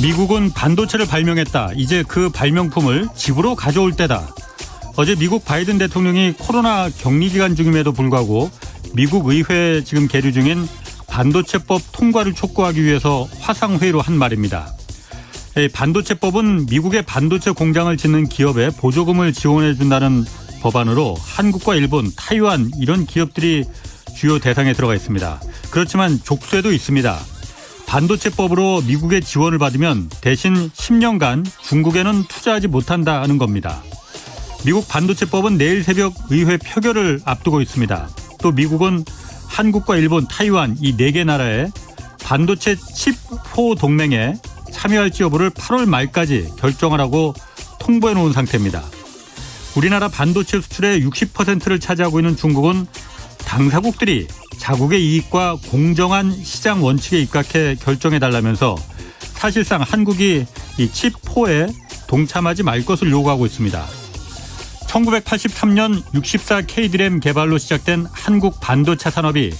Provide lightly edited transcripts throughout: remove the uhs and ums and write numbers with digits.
미국은 반도체를 발명했다. 이제 그 발명품을 집으로 가져올 때다. 어제 미국 바이든 대통령이 코로나 격리 기간 중임에도 불구하고 미국 의회에 지금 계류 중인 반도체법 통과를 촉구하기 위해서 화상회의로 한 말입니다. 반도체법은 미국의 반도체 공장을 짓는 기업에 보조금을 지원해 준다는 법안으로 한국과 일본, 타이완 이런 기업들이 주요 대상에 들어가 있습니다. 그렇지만 족쇄도 있습니다. 반도체법으로 미국의 지원을 받으면 대신 10년간 중국에는 투자하지 못한다는 겁니다. 미국 반도체법은 내일 새벽 의회 표결을 앞두고 있습니다. 또 미국은 한국과 일본, 타이완 이 4개 나라의 반도체 칩4 동맹에 참여할지 여부를 8월 말까지 결정하라고 통보해 놓은 상태입니다. 우리나라 반도체 수출의 60%를 차지하고 있는 중국은 당사국들이 자국의 이익과 공정한 시장 원칙에 입각해 결정해달라면서 사실상 한국이 이 칩4에 동참하지 말 것을 요구하고 있습니다. 1983년 64K 개발로 시작된 한국 반도체 산업이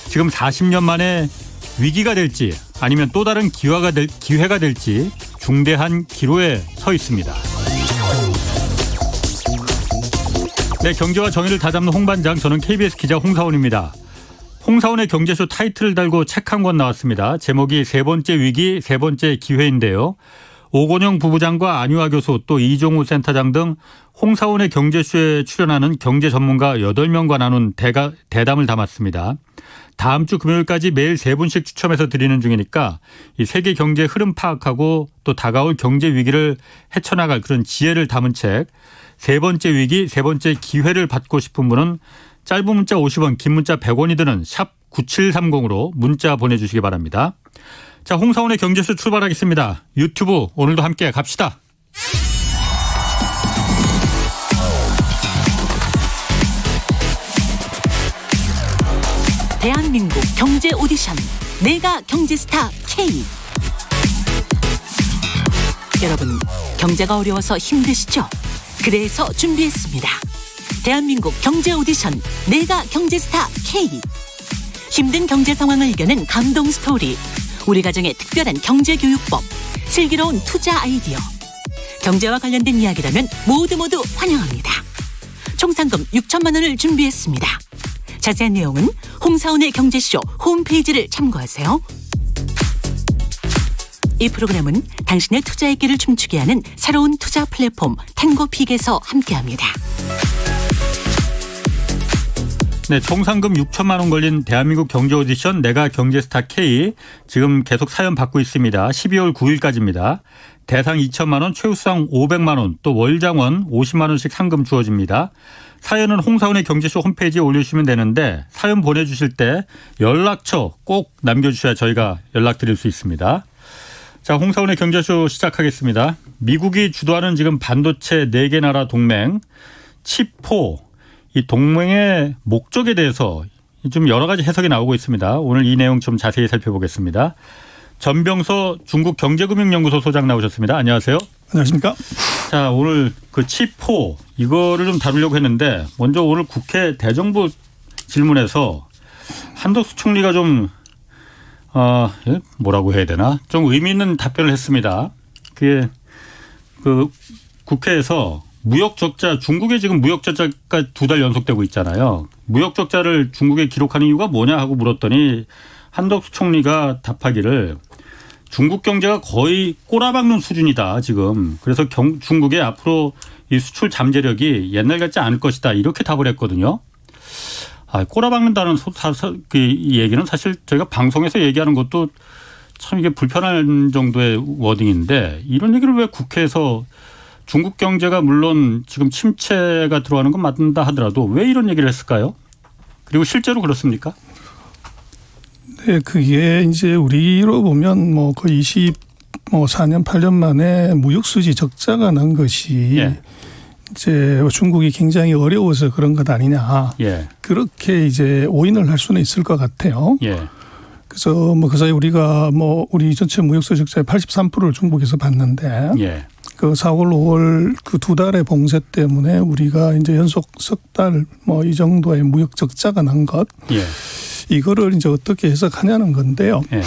지금 40년 만에 위기가 될지 아니면 또 다른 기회가 될지 중대한 기로에 서 있습니다. 네, 경제와 정의를 다잡는 홍반장, 저는 KBS 기자 홍사원입니다. 홍사원의 경제쇼 타이틀을 달고 책 한 권 나왔습니다. 제목이 세 번째 위기, 세 번째 기회인데요. 오건영 부부장과 안유아 교수 또 이종우 센터장 등 홍사원의 경제쇼에 출연하는 경제 전문가 8명과 나눈 대담을 담았습니다. 다음 주 금요일까지 매일 3분씩 추첨해서 드리는 중이니까 이 세계 경제 흐름 파악하고 또 다가올 경제 위기를 헤쳐나갈 그런 지혜를 담은 책 세 번째 위기, 세 번째 기회를 받고 싶은 분은 짧은 문자 50원, 긴 문자 100원이 드는 샵 9730으로 문자 보내주시기 바랍니다. 자, 홍사원의 경제쇼 출발하겠습니다. 유튜브 오늘도 함께 갑시다. 대한민국 경제 오디션 내가 경제스타 K. 여러분, 경제가 어려워서 힘드시죠? 그래서 준비했습니다. 대한민국 경제 오디션 내가 경제스타 K. 힘든 경제 상황을 이겨낸 감동 스토리, 우리 가정의 특별한 경제교육법, 슬기로운 투자 아이디어, 경제와 관련된 이야기라면 모두 환영합니다. 총 상금 6천만 원을 준비했습니다. 자세한 내용은 홍사원의 경제쇼 홈페이지를 참고하세요. 이 프로그램은 당신의 투자의 길을 춤추게 하는 새로운 투자 플랫폼 탱고픽에서 함께합니다. 네, 총 상금 6천만 원 걸린 대한민국 경제 오디션 내가 경제스타 K 지금 계속 사연 받고 있습니다. 12월 9일까지입니다. 대상 2천만 원, 최우수상 500만 원, 또 월장원 50만 원씩 상금 주어집니다. 사연은 홍사원의 경제쇼 홈페이지에 올려주시면 되는데 사연 보내주실 때 연락처 꼭 남겨주셔야 저희가 연락드릴 수 있습니다. 자, 홍사원의 경제쇼 시작하겠습니다. 미국이 주도하는 지금 반도체 4개 나라 동맹 칩4 이 동맹의 목적에 대해서 좀 여러 가지 해석이 나오고 있습니다. 오늘 이 내용 좀 자세히 살펴보겠습니다. 전병서 중국경제금융연구소 소장 나오셨습니다. 안녕하세요. 안녕하십니까. 자, 오늘 그 칩4 이거를 좀 다루려고 했는데 먼저 오늘 국회 대정부 질문에서 한덕수 총리가 좀 뭐라고 해야 되나 좀 의미 있는 답변을 했습니다. 그게 그 국회에서 무역 적자, 중국의 지금 무역 적자가 2달 연속되고 있잖아요. 무역 적자를 중국에 기록하는 이유가 뭐냐 하고 물었더니 한덕수 총리가 답하기를 중국 경제가 거의 꼬라박는 수준이다 지금. 그래서 중국의 앞으로 이 수출 잠재력이 옛날 같지 않을 것이다 이렇게 답을 했거든요. 꼬라박는다는 그 얘기는 사실 저희가 방송에서 얘기하는 것도 참 이게 불편한 정도의 워딩인데 이런 얘기를 왜 국회에서 중국 경제가 물론 지금 침체가 들어가는 건 맞는다 하더라도 왜 이런 얘기를 했을까요? 그리고 실제로 그렇습니까? 네, 그게 이제 우리로 보면 뭐 거의 24년 8년 만에 무역 수지 적자가 난 것이 예. 이제 중국이 굉장히 어려워서 그런 것 아니냐. 예. 그렇게 이제 오인을 할 수는 있을 것 같아요. 예. 그래서 뭐 그 사이 우리가 뭐 우리 전체 무역 수지 적자의 83%를 중국에서 봤는데 예. 그 4월, 5월 그 2달의 봉쇄 때문에 우리가 이제 연속 석 달 뭐 이 정도의 무역 적자가 난 것. 예. 이거를 이제 어떻게 해석하냐는 건데요. 예.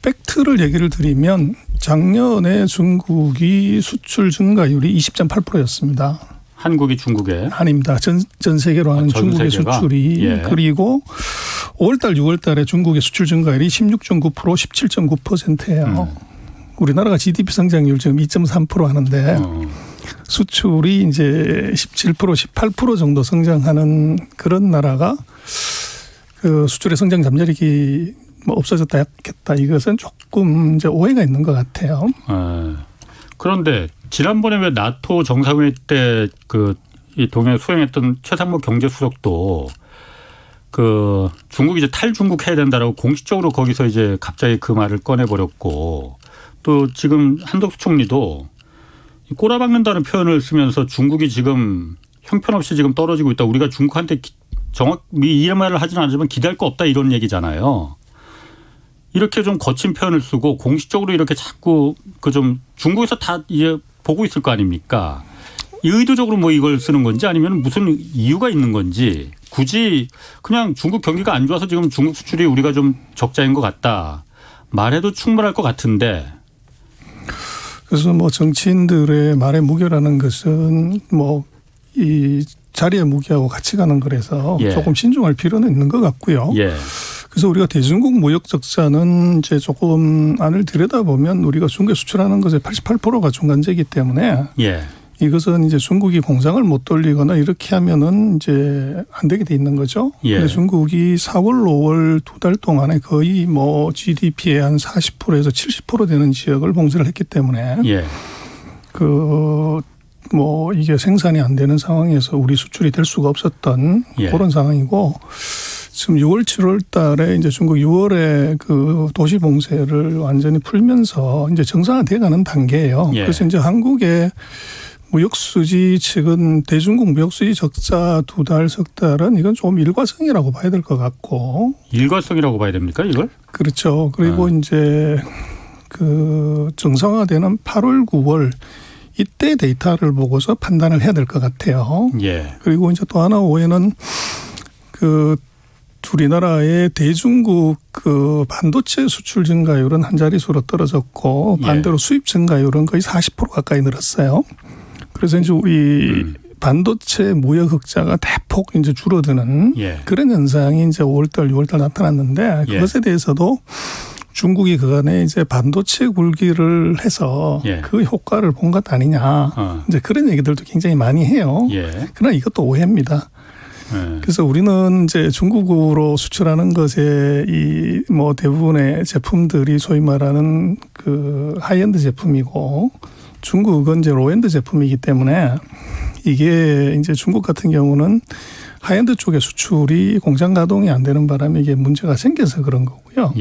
팩트를 얘기를 드리면 작년에 중국이 수출 증가율이 20.8%였습니다. 한국이 중국에. 아닙니다. 전 세계로 하는 전 중국의 세계가? 수출이. 예. 그리고 5월달, 6월달에 중국의 수출 증가율이 16.9%, 17.9%예요. 우리나라가 GDP 성장률 지금 2.3% 하는데 수출이 이제 17%, 18% 정도 성장하는 그런 나라가 그 수출의 성장 잠재력이 뭐 없어졌다 했겠다. 이것은 조금 이제 오해가 있는 것 같아요. 그런데 지난번에 왜 나토 정상회의 때 그 이 동해 수행했던 최상무 경제수석도 그 중국이 이제 탈중국 해야 된다라고 공식적으로 거기서 이제 갑자기 그 말을 꺼내버렸고 또 지금 한덕수 총리도 꼬라박는다는 표현을 쓰면서 중국이 지금 형편없이 지금 떨어지고 있다. 우리가 중국한테 정확히 이 말을 하지는 않지만 기대할 거 없다 이런 얘기잖아요. 이렇게 좀 거친 표현을 쓰고 공식적으로 이렇게 자꾸 그 좀 중국에서 다 이제 보고 있을 거 아닙니까? 의도적으로 뭐 이걸 쓰는 건지 아니면 무슨 이유가 있는 건지 굳이 그냥 중국 경기가 안 좋아서 지금 중국 수출이 우리가 좀 적자인 것 같다. 말해도 충분할 것 같은데. 그래서 뭐 정치인들의 말의 무게라는 것은 뭐 이 자리의 무게하고 같이 가는 거라서 예. 조금 신중할 필요는 있는 것 같고요. 예. 그래서 우리가 대중국 무역 적자는 이제 조금 안을 들여다보면 우리가 중국에 수출하는 것의 88%가 중간재이기 때문에 예. 이것은 이제 중국이 공장을 못 돌리거나 이렇게 하면은 이제 안 되게 돼 있는 거죠. 예. 근데 중국이 4월, 5월 2달 동안에 거의 뭐 GDP의 한 40%에서 70% 되는 지역을 봉쇄를 했기 때문에 예. 뭐 이게 생산이 안 되는 상황에서 우리 수출이 될 수가 없었던 예. 그런 상황이고 지금 6월, 7월 달에 이제 중국 6월에 그 도시 봉쇄를 완전히 풀면서 이제 정상화돼 가는 단계예요. 예. 그래서 이제 한국의 무역수지 최근 대중국 무역수지 적자 2달, 석 달은 이건 좀 일과성이라고 봐야 될 것 같고. 일과성이라고 봐야 됩니까 이걸? 그렇죠. 그리고 이제 그 정상화되는 8월, 9월 이때 데이터를 보고서 판단을 해야 될 것 같아요. 예. 그리고 이제 또 하나 오해는 그 우리나라의 대중국 그 반도체 수출 증가율은 한 자릿수로 떨어졌고 반대로 수입 증가율은 거의 40% 가까이 늘었어요. 그래서 이제 우리 반도체 무역 흑자가 대폭 이제 줄어드는 그런 현상이 이제 5월달, 6월달 나타났는데 그것에 대해서도 중국이 그간에 이제 반도체 굴기를 해서 그 효과를 본 것 아니냐. 이제 그런 얘기들도 굉장히 많이 해요. 그러나 이것도 오해입니다. 그래서 우리는 이제 중국으로 수출하는 것에 이 뭐 대부분의 제품들이 소위 말하는 그 하이엔드 제품이고 중국은 이제 로엔드 제품이기 때문에 이게 이제 중국 같은 경우는 하이엔드 쪽의 수출이 공장 가동이 안 되는 바람에 이게 문제가 생겨서 그런 거고요.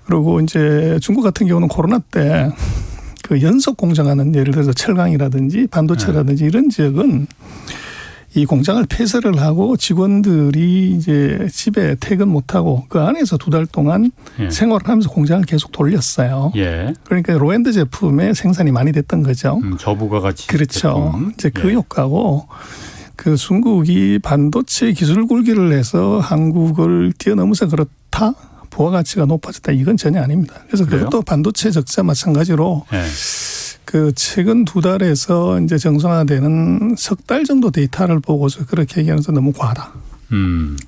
그리고 이제 중국 같은 경우는 코로나 때 그 연속 공장하는 예를 들어서 철강이라든지 반도체라든지 이런 지역은 이 공장을 폐쇄를 하고 직원들이 이제 집에 퇴근 못하고 그 안에서 2달 동안 생활을 하면서 공장을 계속 돌렸어요. 그러니까 로엔드 제품의 생산이 많이 됐던 거죠. 저부가 같이. 그렇죠. 이제 그 효과고 그 중국이 반도체 기술 굴기를 해서 한국을 뛰어넘어서 그렇다. 부가가치가 높아졌다. 이건 전혀 아닙니다. 그래서 그것도 반도체 적자 마찬가지로 그 최근 2달에서 이제 정상화되는 석 달 정도 데이터를 보고서 그렇게 얘기하는 것은 너무 과하다.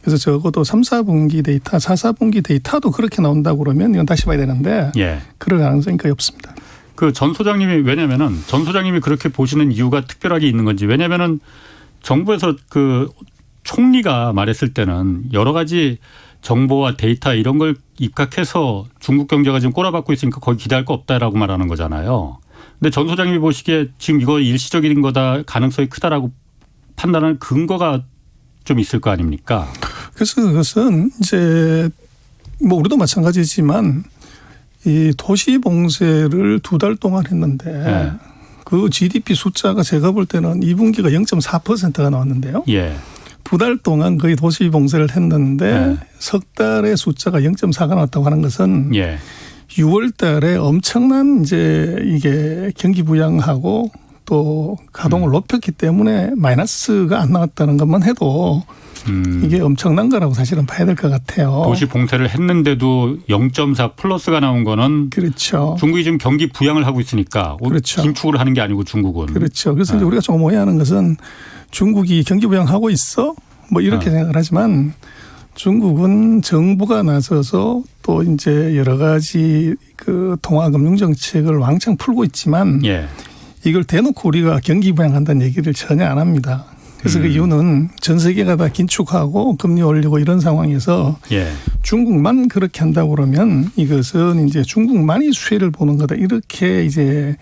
그래서 적어도 3, 4분기 데이터, 4, 4분기 데이터도 그렇게 나온다고 그러면 이건 다시 봐야 되는데 그럴 가능성이 거의 없습니다. 그 전 소장님이 왜냐면은 전 소장님이 그렇게 보시는 이유가 특별하게 있는 건지 왜냐면은 정부에서 그 총리가 말했을 때는 여러 가지 정보와 데이터 이런 걸 입각해서 중국 경제가 지금 꼬라박고 있으니까 거기 기대할 거 없다라고 말하는 거잖아요. 근데 전 소장님이 보시기에 지금 이거 일시적인 거다 가능성이 크다라고 판단할 근거가 좀 있을 거 아닙니까? 그래서 그것은 이제 뭐 우리도 마찬가지지만 이 도시 봉쇄를 2달 동안 했는데 그 GDP 숫자가 제가 볼 때는 2분기가 0.4%가 나왔는데요. 2달 동안 거의 도시 봉쇄를 했는데 석 달의 숫자가 0.4가 나왔다고 하는 것은 6월 달에 엄청난 이제 이게 경기 부양하고 또 가동을 높였기 때문에 마이너스가 안 나왔다는 것만 해도 이게 엄청난 거라고 사실은 봐야 될 것 같아요. 도시 봉쇄를 했는데도 0.4 플러스가 나온 거는 그렇죠. 중국이 지금 경기 부양을 하고 있으니까 그렇죠. 긴축을 하는 게 아니고 중국은. 그렇죠. 그래서 이제 우리가 조금 오해하는 것은 중국이 경기 부양하고 있어? 뭐 이렇게 생각을 하지만 중국은 정부가 나서서 또 이제 여러 가지 그 통화 금융 정책을 왕창 풀고 있지만 예. 이걸 대놓고 우리가 경기 부양한다는 얘기를 전혀 안 합니다. 그래서 그 이유는 전 세계가 다 긴축하고 금리 올리고 이런 상황에서 예. 중국만 그렇게 한다고 그러면 이것은 이제 중국만이 수혜를 보는 거다. 이렇게 이제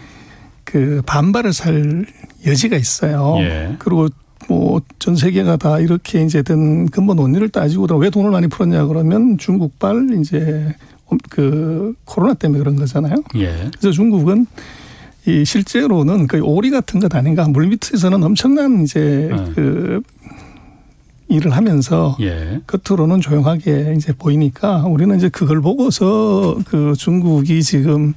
그 반발을 살 여지가 있어요. 예. 그리고 뭐 전 세계가 다 이렇게 이제 된 근본 원리를 따지고 왜 돈을 많이 풀었냐 그러면 중국발 이제 그 코로나 때문에 그런 거잖아요. 예. 그래서 중국은 이 실제로는 거의 오리 같은 것 아닌가. 물밑에서는 엄청난 이제 그 일을 하면서 예. 겉으로는 조용하게 이제 보이니까 우리는 이제 그걸 보고서 그 중국이 지금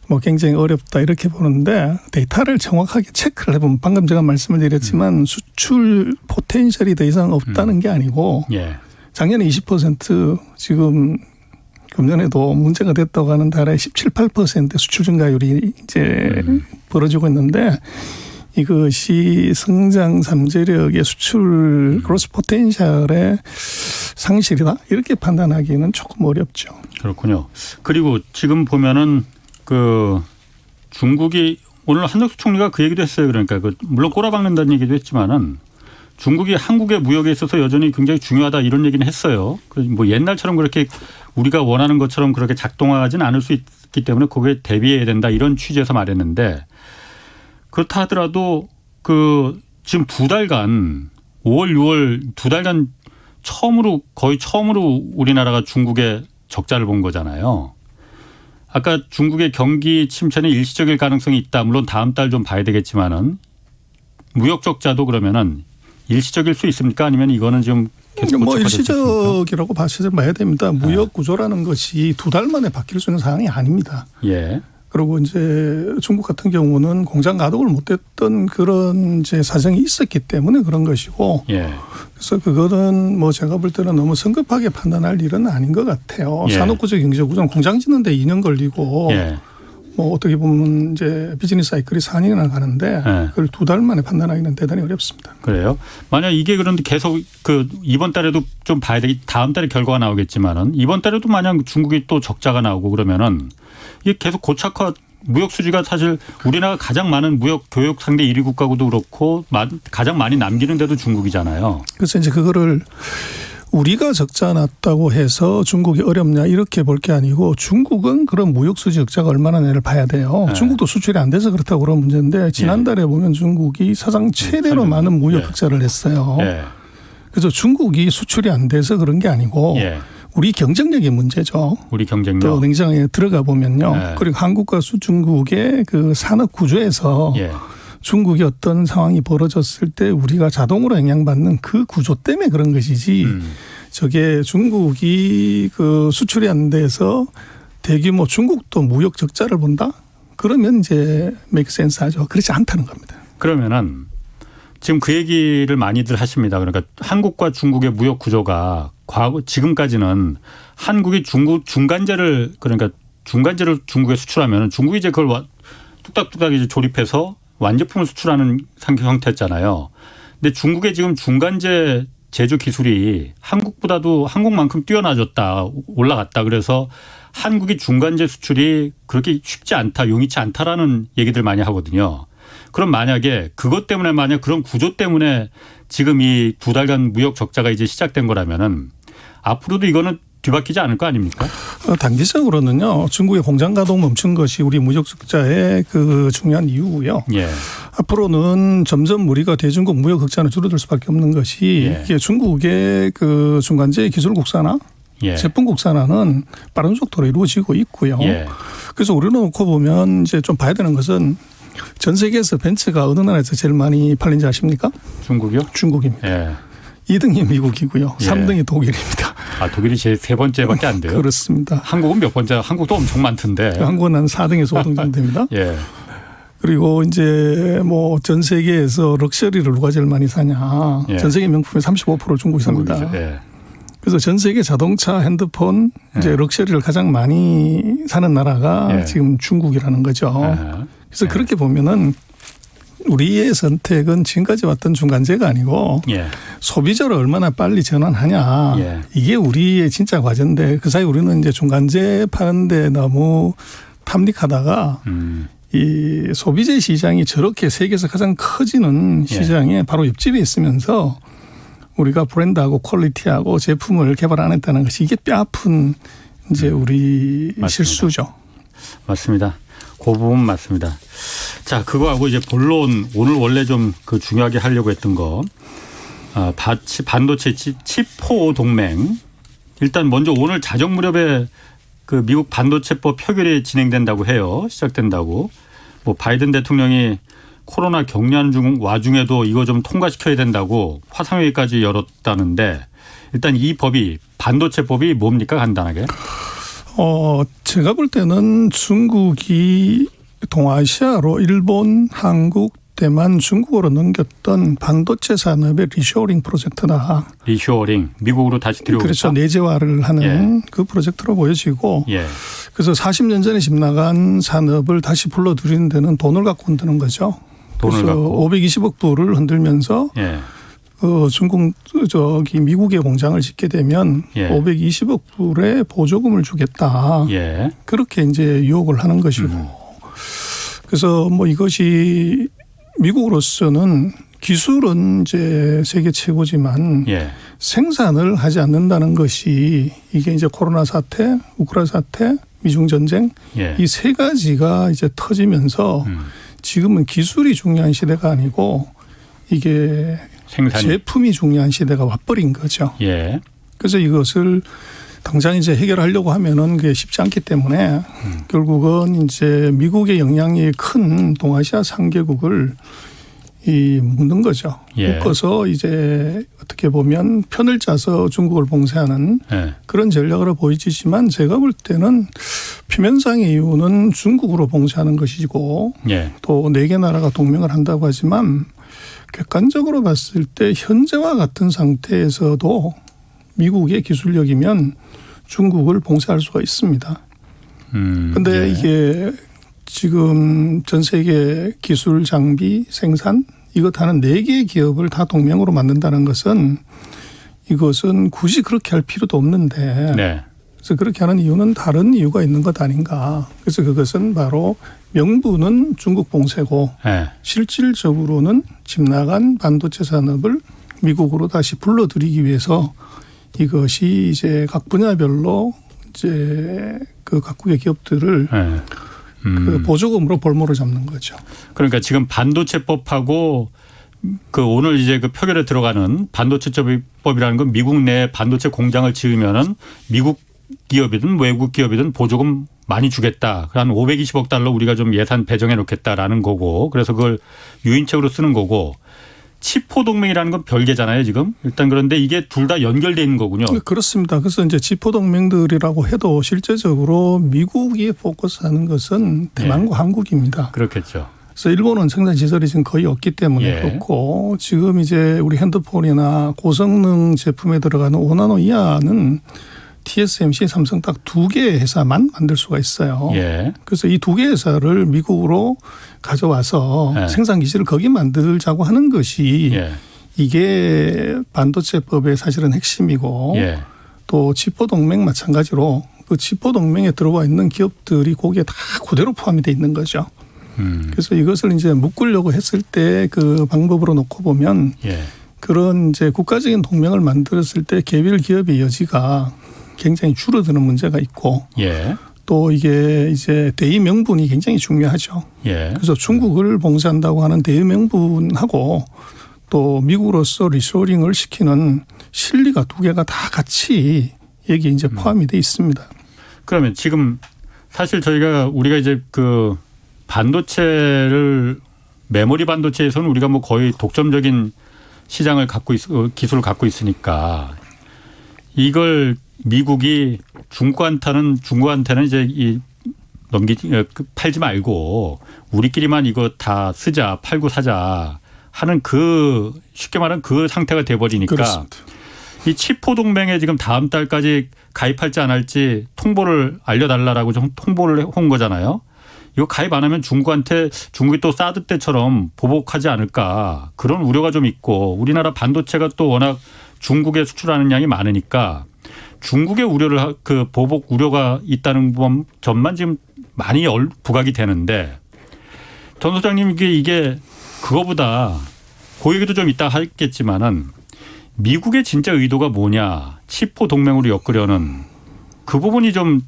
뭐 굉장히 어렵다 이렇게 보는데 데이터를 정확하게 체크를 해보면 방금 제가 말씀을 드렸지만 수출 포텐셜이 더 이상 없다는 게 아니고 예. 작년에 20% 지금 금년에도 문제가 됐다고 하는 달에 17, 8% 수출 증가율이 이제 벌어지고 있는데 이것이 성장 잠재력의 수출 그로스 포텐셜의 상실이다 이렇게 판단하기는 조금 어렵죠. 그렇군요. 그리고 지금 보면은 그 중국이 오늘 한덕수 총리가 그 얘기도 했어요. 그러니까 그 물론 꼬라박는다는 얘기도 했지만은 중국이 한국의 무역에 있어서 여전히 굉장히 중요하다 이런 얘기는 했어요. 뭐 옛날처럼 그렇게 우리가 원하는 것처럼 그렇게 작동하지는 않을 수 있기 때문에 거기에 대비해야 된다 이런 취지에서 말했는데 그렇다 하더라도 그 지금 2달간 5월, 6월 2달간 거의 처음으로 우리나라가 중국의 적자를 본 거잖아요. 아까 중국의 경기 침체는 일시적일 가능성이 있다. 물론 다음 달 좀 봐야 되겠지만은 무역 적자도 그러면은 일시적일 수 있습니까? 아니면 이거는 좀 계속 뭐 고착화될 수 있습니까? 일시적이라고 봐야 됩니다. 무역 구조라는 것이 2달 만에 바뀔 수 있는 상황이 아닙니다. 예. 그리고 이제 중국 같은 경우는 공장 가동을 못했던 그런 이제 사정이 있었기 때문에 그런 것이고, 예. 그래서 그거는 뭐 제가 볼 때는 너무 성급하게 판단할 일은 아닌 것 같아요. 예. 산업구조 경제구조는 공장 짓는데 2년 걸리고, 예. 뭐 어떻게 보면 이제 비즈니스 사이클이 4년이나 가는데 예. 그걸 2달 만에 판단하기는 대단히 어렵습니다. 그래요? 만약 이게 그런데 계속 그 이번 달에도 좀 봐야 되기 다음 달에 결과가 나오겠지만은 이번 달에도 만약 중국이 또 적자가 나오고 그러면은 이게 계속 고착화 무역 수지가 사실 우리나라가 가장 많은 무역 교역 상대 1위 국가고도 그렇고 가장 많이 남기는 데도 중국이잖아요. 그래서 이제 그거를 우리가 적자 났다고 해서 중국이 어렵냐 이렇게 볼 게 아니고 중국은 그런 무역 수지 적자가 얼마나 나를 봐야 돼요. 네. 중국도 수출이 안 돼서 그렇다고 그런 문제인데 지난달에 보면 중국이 사상 최대로 많은 무역 적자를 했어요. 예. 그래서 중국이 수출이 안 돼서 그런 게 아니고 예. 우리 경쟁력의 문제죠. 우리 또 경쟁력. 냉장에 들어가 보면요. 네. 그리고 한국과 중국의 그 산업 구조에서 예. 중국이 어떤 상황이 벌어졌을 때 우리가 자동으로 영향받는 그 구조 때문에 그런 것이지 저게 중국이 그 수출이 안 돼서 대규모 중국도 무역 적자를 본다? 그러면 이제 make sense 하죠. 그렇지 않다는 겁니다. 그러면은 지금 그 얘기를 많이들 하십니다. 그러니까 한국과 중국의 무역 구조가 지금까지는 한국이 중간재를 중국에 수출하면 중국이 이제 그걸 뚝딱뚝딱 이제 조립해서 완제품을 수출하는 형태였잖아요. 근데 중국의 지금 중간재 제조 기술이 한국만큼 뛰어나졌다, 올라갔다. 그래서 한국이 중간재 수출이 그렇게 쉽지 않다, 용이치 않다라는 얘기들 많이 하거든요. 그럼 만약에 그것 때문에 만약 그런 구조 때문에 지금 이 2달간 무역 적자가 이제 시작된 거라면은 앞으로도 이거는 뒤바뀌지 않을 거 아닙니까? 단기적으로는요. 중국의 공장 가동 멈춘 것이 우리 무역 적자의 그 중요한 이유고요. 예. 앞으로는 점점 우리가 대중국 무역 적자는 줄어들 수밖에 없는 것이 예. 이게 중국의 그 중간재 기술 국산화, 예. 제품 국산화는 빠른 속도로 이루어지고 있고요. 예. 그래서 우리는 놓고 보면 이제 좀 봐야 되는 것은 전 세계에서 벤츠가 어느 나라에서 제일 많이 팔린지 아십니까? 중국이요? 중국입니다. 예. 2등이 미국이고요. 예. 3등이 독일입니다. 아, 독일이 제 3번째밖에 안 돼요? 그렇습니다. 한국은 몇 번째? 한국도 엄청 많던데. 한국은 한 4등에서 5등 정도 됩니다. 예. 그리고 이제 뭐 전 세계에서 럭셔리를 누가 제일 많이 사냐. 예. 전 세계 명품의 35%를 중국이 삽니다. 중국이죠. 예. 그래서 전 세계 자동차, 핸드폰, 이제 럭셔리를 가장 많이 사는 나라가 예. 지금 중국이라는 거죠. 아하. 그래서 예. 그렇게 보면은 우리의 선택은 지금까지 왔던 중간재가 아니고 예. 소비자를 얼마나 빨리 전환하냐. 예. 이게 우리의 진짜 과제인데 그 사이 우리는 이제 중간재 파는데 너무 탐닉하다가 이 소비재 시장이 저렇게 세계에서 가장 커지는 시장에 바로 옆집에 있으면서 우리가 브랜드하고 퀄리티하고 제품을 개발 안 했다는 것이 이게 뼈아픈 이제 우리 맞습니다. 실수죠. 맞습니다. 그 부분 맞습니다. 자, 그거하고 이제 본론 오늘 원래 좀 그 중요하게 하려고 했던 거 반도체 칩4 동맹. 일단 먼저 오늘 자정 무렵에 그 미국 반도체법 표결이 진행된다고 해요. 시작된다고. 뭐 바이든 대통령이 코로나 격리하는 와중에도 이거 좀 통과시켜야 된다고 화상회의까지 열었다는데 일단 이 법이 반도체법이 뭡니까 간단하게? 제가 볼 때는 중국이 동아시아로 일본, 한국, 대만, 중국으로 넘겼던 반도체 산업의 리쇼어링 프로젝트다. 리쇼어링, 미국으로 다시 들여오겠다. 그렇죠. 내재화를 하는 그 프로젝트로 보여지고 그래서 40년 전에 집 나간 산업을 다시 불러들이는 데는 돈을 갖고 흔드는 거죠. 돈을 그래서 갖고. 520억 불을 흔들면서 중국 미국의 공장을 짓게 되면 520억 불의 보조금을 주겠다. 그렇게 이제 유혹을 하는 것이고. 그래서 뭐 이것이 미국으로서는 기술은 이제 세계 최고지만 생산을 하지 않는다는 것이 이게 이제 코로나 사태, 우크라이나 사태, 미중 전쟁 이 세 가지가 이제 터지면서 지금은 기술이 중요한 시대가 아니고 이게 제품이 중요한 시대가 와버린 거죠. 그래서 이것을 당장 이제 해결하려고 하면은 그게 쉽지 않기 때문에 결국은 이제 미국의 영향이 큰 동아시아 3개국을 묶는 거죠. 묶어서 이제 어떻게 보면 편을 짜서 중국을 봉쇄하는 그런 전략으로 보이지만 제가 볼 때는 표면상의 이유는 중국으로 봉쇄하는 것이고 또 4개 나라가 동맹을 한다고 하지만 객관적으로 봤을 때 현재와 같은 상태에서도 미국의 기술력이면 중국을 봉쇄할 수가 있습니다. 그런데 이게 지금 전 세계 기술 장비 생산 이것 하는 4개의 기업을 다 동맹으로 만든다는 것은 이것은 굳이 그렇게 할 필요도 없는데 그래서 그렇게 하는 이유는 다른 이유가 있는 것 아닌가. 그래서 그것은 바로 명분은 중국 봉쇄고 실질적으로는 집 나간 반도체 산업을 미국으로 다시 불러들이기 위해서 이것이 이제 각 분야별로 이제 그 각국의 기업들을 그 보조금으로 볼모를 잡는 거죠. 그러니까 지금 반도체법하고 그 오늘 이제 그 표결에 들어가는 반도체법이라는 건 미국 내 반도체 공장을 지으면은 미국 기업이든 외국 기업이든 보조금 많이 주겠다. 한 520억 달러 우리가 좀 예산 배정해 놓겠다라는 거고 그래서 그걸 유인책으로 쓰는 거고 칩4 동맹이라는 건 별개잖아요, 지금. 일단 그런데 이게 둘 다 연결되어 있는 거군요. 그렇습니다. 그래서 이제 칩4 동맹들이라고 해도 실제적으로 미국이 포커스하는 것은 대만과 한국입니다. 그렇겠죠. 그래서 일본은 생산 시설이 지금 거의 없기 때문에 그렇고 지금 이제 우리 핸드폰이나 고성능 제품에 들어가는 5나노 이하는 TSMC, 삼성 딱 2개의 회사만 만들 수가 있어요. 그래서 이 2개 회사를 미국으로 가져와서 생산 기지를 거기 만들자고 하는 것이 이게 반도체법의 사실은 핵심이고 또 칩4 동맹 마찬가지로 그 칩4 동맹에 들어와 있는 기업들이 거기에 다 그대로 포함이 돼 있는 거죠. 그래서 이것을 이제 묶으려고 했을 때 그 방법으로 놓고 보면 그런 이제 국가적인 동맹을 만들었을 때 개별 기업의 여지가 굉장히 줄어드는 문제가 있고 또 이게 이제 대의 명분이 굉장히 중요하죠. 그래서 중국을 봉쇄한다고 하는 대의 명분하고 또 미국으로서 리쇼링을 시키는 실리가 2개가 다 같이 여기에 이제 포함이 돼 있습니다. 그러면 지금 사실 우리가 이제 그 반도체를 메모리 반도체에서는 우리가 뭐 거의 독점적인 시장을 기술을 갖고 있으니까 이걸 미국이 중국한테는 이제 이 팔지 말고 우리끼리만 이거 다 쓰자, 팔고 사자 하는 쉽게 말하면 그 상태가 돼버리니까 그렇습니다. 이 치포 동맹에 지금 다음 달까지 가입할지 안 할지 통보를 알려달라라고 좀 통보를 한 거잖아요. 이거 가입 안 하면 중국이 또 사드 때처럼 보복하지 않을까 그런 우려가 좀 있고 우리나라 반도체가 또 워낙 중국에 수출하는 양이 많으니까 중국의 우려를 보복 우려가 있다는 점만 지금 많이 부각이 되는데 전 소장님 이게 그거보다 그 얘기도 좀 이따 하겠지만은 미국의 진짜 의도가 뭐냐 치포 동맹으로 엮으려는 그 부분이 좀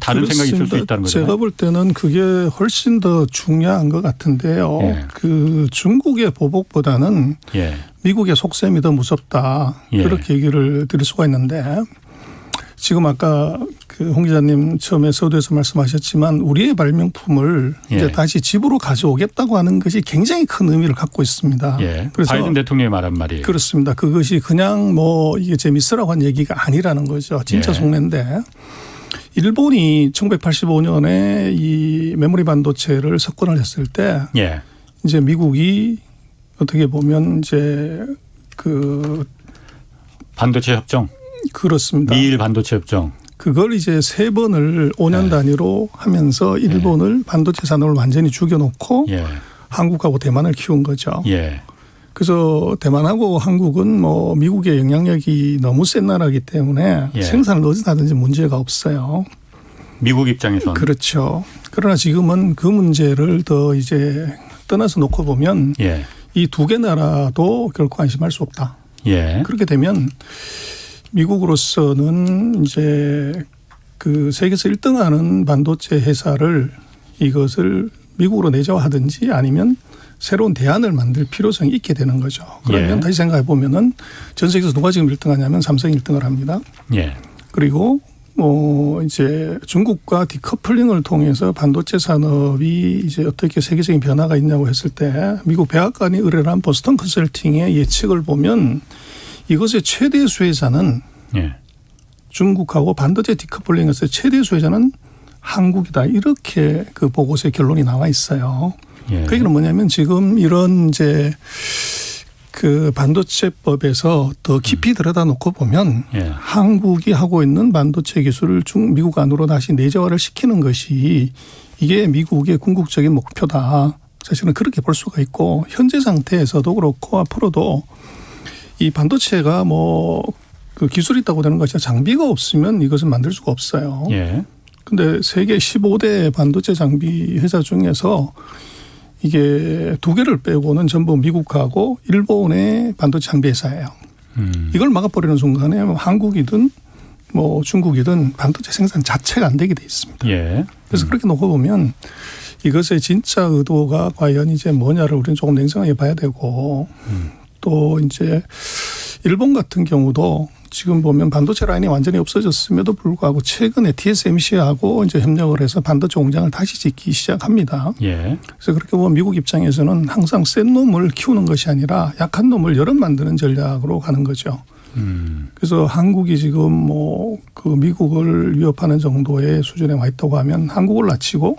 다른 생각이 있을 수 있다는 거죠. 제가 볼 때는 그게 훨씬 더 중요한 것 같은데요. 예. 그 중국의 보복보다는 예. 미국의 속셈이 더 무섭다. 예. 그렇게 얘기를 드릴 수가 있는데 지금 아까 홍 기자님 처음에 서두에서 말씀하셨지만 우리의 발명품을 예. 이제 다시 집으로 가져오겠다고 하는 것이 굉장히 큰 의미를 갖고 있습니다. 예. 그래서 바이든 대통령이 말한 말이에요. 그렇습니다. 그것이 그냥 이게 재밌으라고 한 얘기가 아니라는 거죠. 진짜 예. 속내인데 일본이 1985년에 이 메모리 반도체를 석권을 했을 때 예. 이제 미국이 어떻게 보면 이제 반도체 협정. 그렇습니다. 미일 반도체 협정. 그걸 이제 3번을 5년 예. 단위로 하면서 일본을 반도체 산업을 완전히 죽여놓고 예. 한국하고 대만을 키운 거죠. 예. 그래서 대만하고 한국은 미국의 영향력이 너무 센 나라이기 때문에 예. 생산을 어디서 하든지 문제가 없어요. 미국 입장에서는. 그렇죠. 그러나 지금은 그 문제를 더 이제 떠나서 놓고 보면 예. 이 두 개 나라도 결코 안심할 수 없다. 예. 그렇게 되면 미국으로서는 이제 세계에서 1등하는 반도체 회사를 이것을 미국으로 내재화하든지 아니면 새로운 대안을 만들 필요성이 있게 되는 거죠. 그러면 예. 다시 생각해 보면은 전 세계에서 누가 지금 1등하냐면 삼성이 1등을 합니다. 예. 그리고 이제 중국과 디커플링을 통해서 반도체 산업이 이제 어떻게 세계적인 변화가 있냐고 했을 때 미국 백악관이 의뢰를 한 보스턴 컨설팅의 예측을 보면 이것의 최대 수혜자는 예. 중국하고 반도체 디커플링에서 최대 수혜자는 한국이다. 이렇게 그 보고서의 결론이 나와 있어요. 예. 그 얘기는 뭐냐면 지금 이런 이제 반도체법에서 더 깊이 들여다 놓고 보면 예. 한국이 하고 있는 반도체 기술을 미국 안으로 다시 내재화를 시키는 것이 이게 미국의 궁극적인 목표다. 사실은 그렇게 볼 수가 있고 현재 상태에서도 그렇고 앞으로도 이 반도체가 기술이 있다고 되는 것이 장비가 없으면 이것은 만들 수가 없어요. 예. 근데 세계 15대 반도체 장비 회사 중에서 이게 2개를 빼고는 전부 미국하고 일본의 반도체 장비 회사예요. 이걸 막아버리는 순간에 한국이든 중국이든 반도체 생산 자체가 안 되게 돼 있습니다. 예. 그래서 그렇게 놓고 보면 이것의 진짜 의도가 과연 이제 뭐냐를 우리는 조금 냉정하게 봐야 되고 또 이제 일본 같은 경우도 지금 보면 반도체 라인이 완전히 없어졌음에도 불구하고 최근에 TSMC하고 이제 협력을 해서 반도체 공장을 다시 짓기 시작합니다. 예. 그래서 그렇게 보면 미국 입장에서는 항상 센 놈을 키우는 것이 아니라 약한 놈을 여러 만드는 전략으로 가는 거죠. 그래서 한국이 지금 미국을 위협하는 정도의 수준에 와 있다고 하면 한국을 낮추고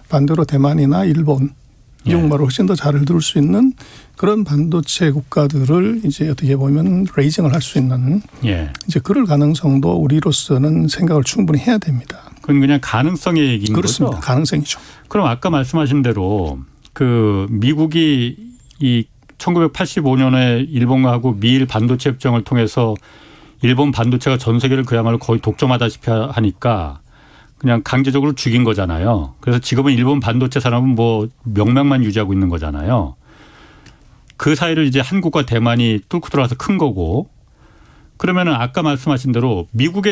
반대로 대만이나 일본 미국말을 훨씬 더 잘 들을 수 있는 그런 반도체 국가들을 이제 어떻게 보면 레이징을 할 수 있는 예. 이제 그럴 가능성도 우리로서는 생각을 충분히 해야 됩니다. 그건 그냥 가능성의 얘기인 그렇습니다. 거죠. 가능성이죠. 그럼 아까 말씀하신 대로 미국이 이 1985년에 일본하고 미일 반도체 협정을 통해서 일본 반도체가 전 세계를 그야말로 거의 독점하다시피 하니까 그냥 강제적으로 죽인 거잖아요. 그래서 지금은 일본 반도체 산업은 명맥만 유지하고 있는 거잖아요. 그 사이를 이제 한국과 대만이 뚫고 들어와서 큰 거고 그러면은 아까 말씀하신 대로 미국